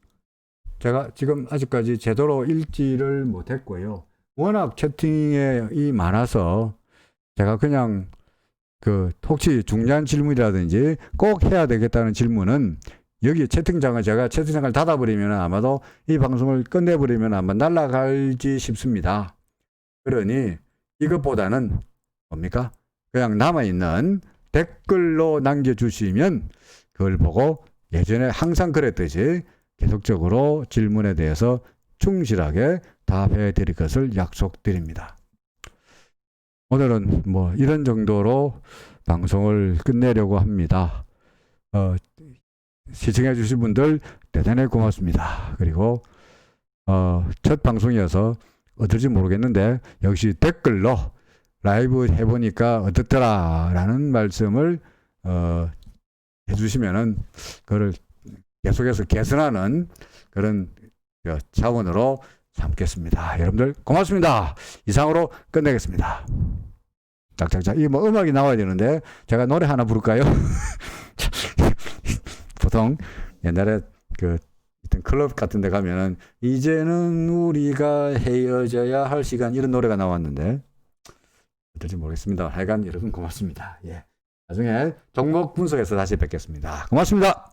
제가 지금 아직까지 제대로 읽지를 못했고요. 워낙 채팅이 많아서 제가 그냥 혹시 중요한 질문이라든지 꼭 해야 되겠다는 질문은 여기 채팅창을 제가 채팅창을 닫아버리면 아마도 이 방송을 끝내버리면 아마 날아갈지 싶습니다. 그러니 이것보다는 뭡니까? 그냥 남아있는 댓글로 남겨주시면 그걸 보고 예전에 항상 그랬듯이 계속적으로 질문에 대해서 충실하게 답해 드릴 것을 약속드립니다. 오늘은 뭐 이런 정도로 방송을 끝내려고 합니다. 시청해 주신 분들 대단히 고맙습니다. 그리고 첫 방송이어서 어떨지 모르겠는데 역시 댓글로 라이브 해보니까 어떻더라 라는 말씀을 해주시면은 그걸 계속해서 개선하는 그런 차원으로 삼겠습니다. 여러분들 고맙습니다. 이상으로 끝내겠습니다. 짝짝짝. 이 뭐 음악이 나와야 되는데 제가 노래 하나 부를까요? 보통 옛날에 어떤 클럽 같은 데 가면은 이제는 우리가 헤어져야 할 시간 이런 노래가 나왔는데 어떨지 모르겠습니다. 하여간 여러분 고맙습니다. 예. 나중에 종목 분석해서 다시 뵙겠습니다. 고맙습니다.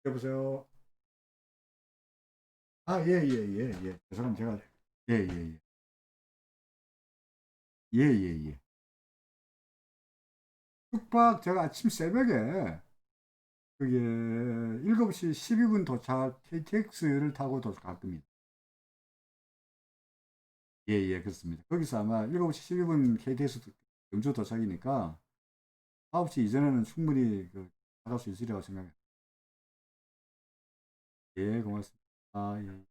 여보세요. 아, 예, 예, 예, 예. 죄송합니다. 제가, 예, 예, 예. 예, 예, 예. 숙박 제가 아침 새벽에 그게 7시 12분 도착 KTX를 타고 도착합니다. 예, 예, 그렇습니다. 거기서 아마 7시 12분 KTX 경주 도착이니까 9시 이전에는 충분히 나갈 수 있으리라고 생각해요. 예, 고맙습니다. 아, 예.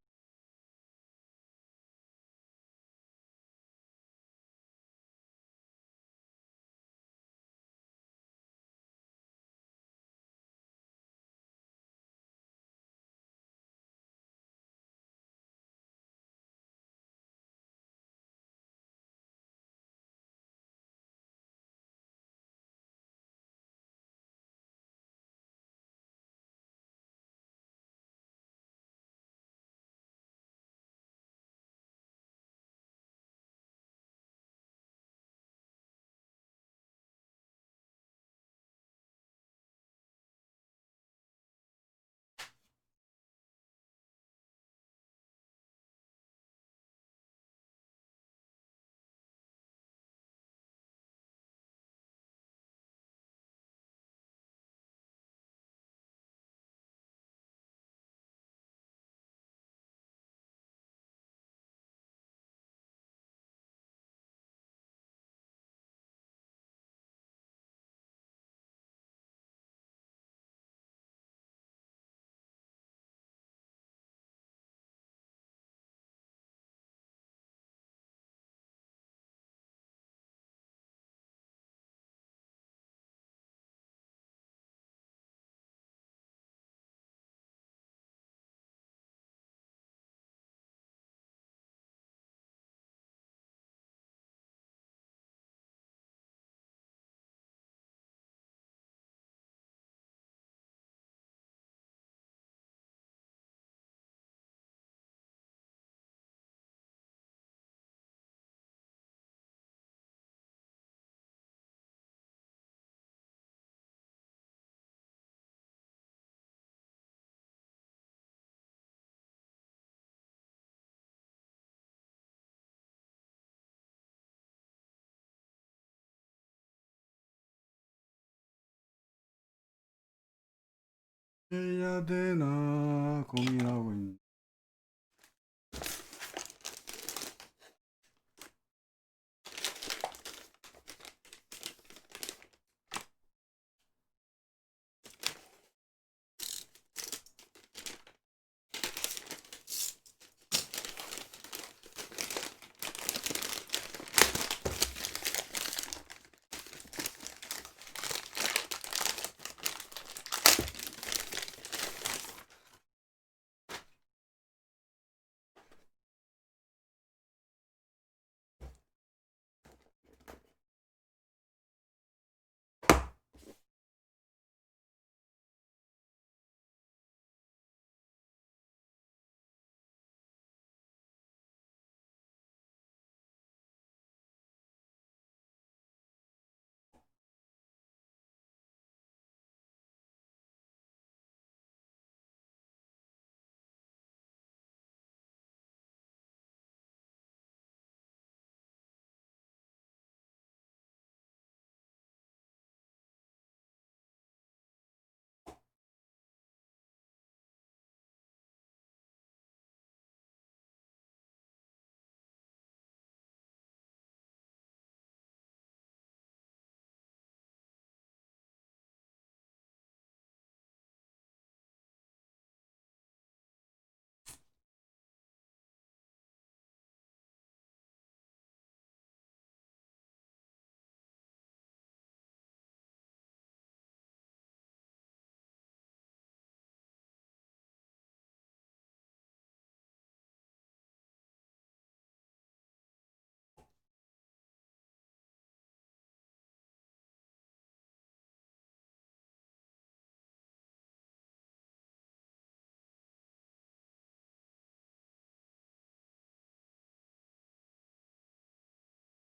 해야 되나 고민하고 있는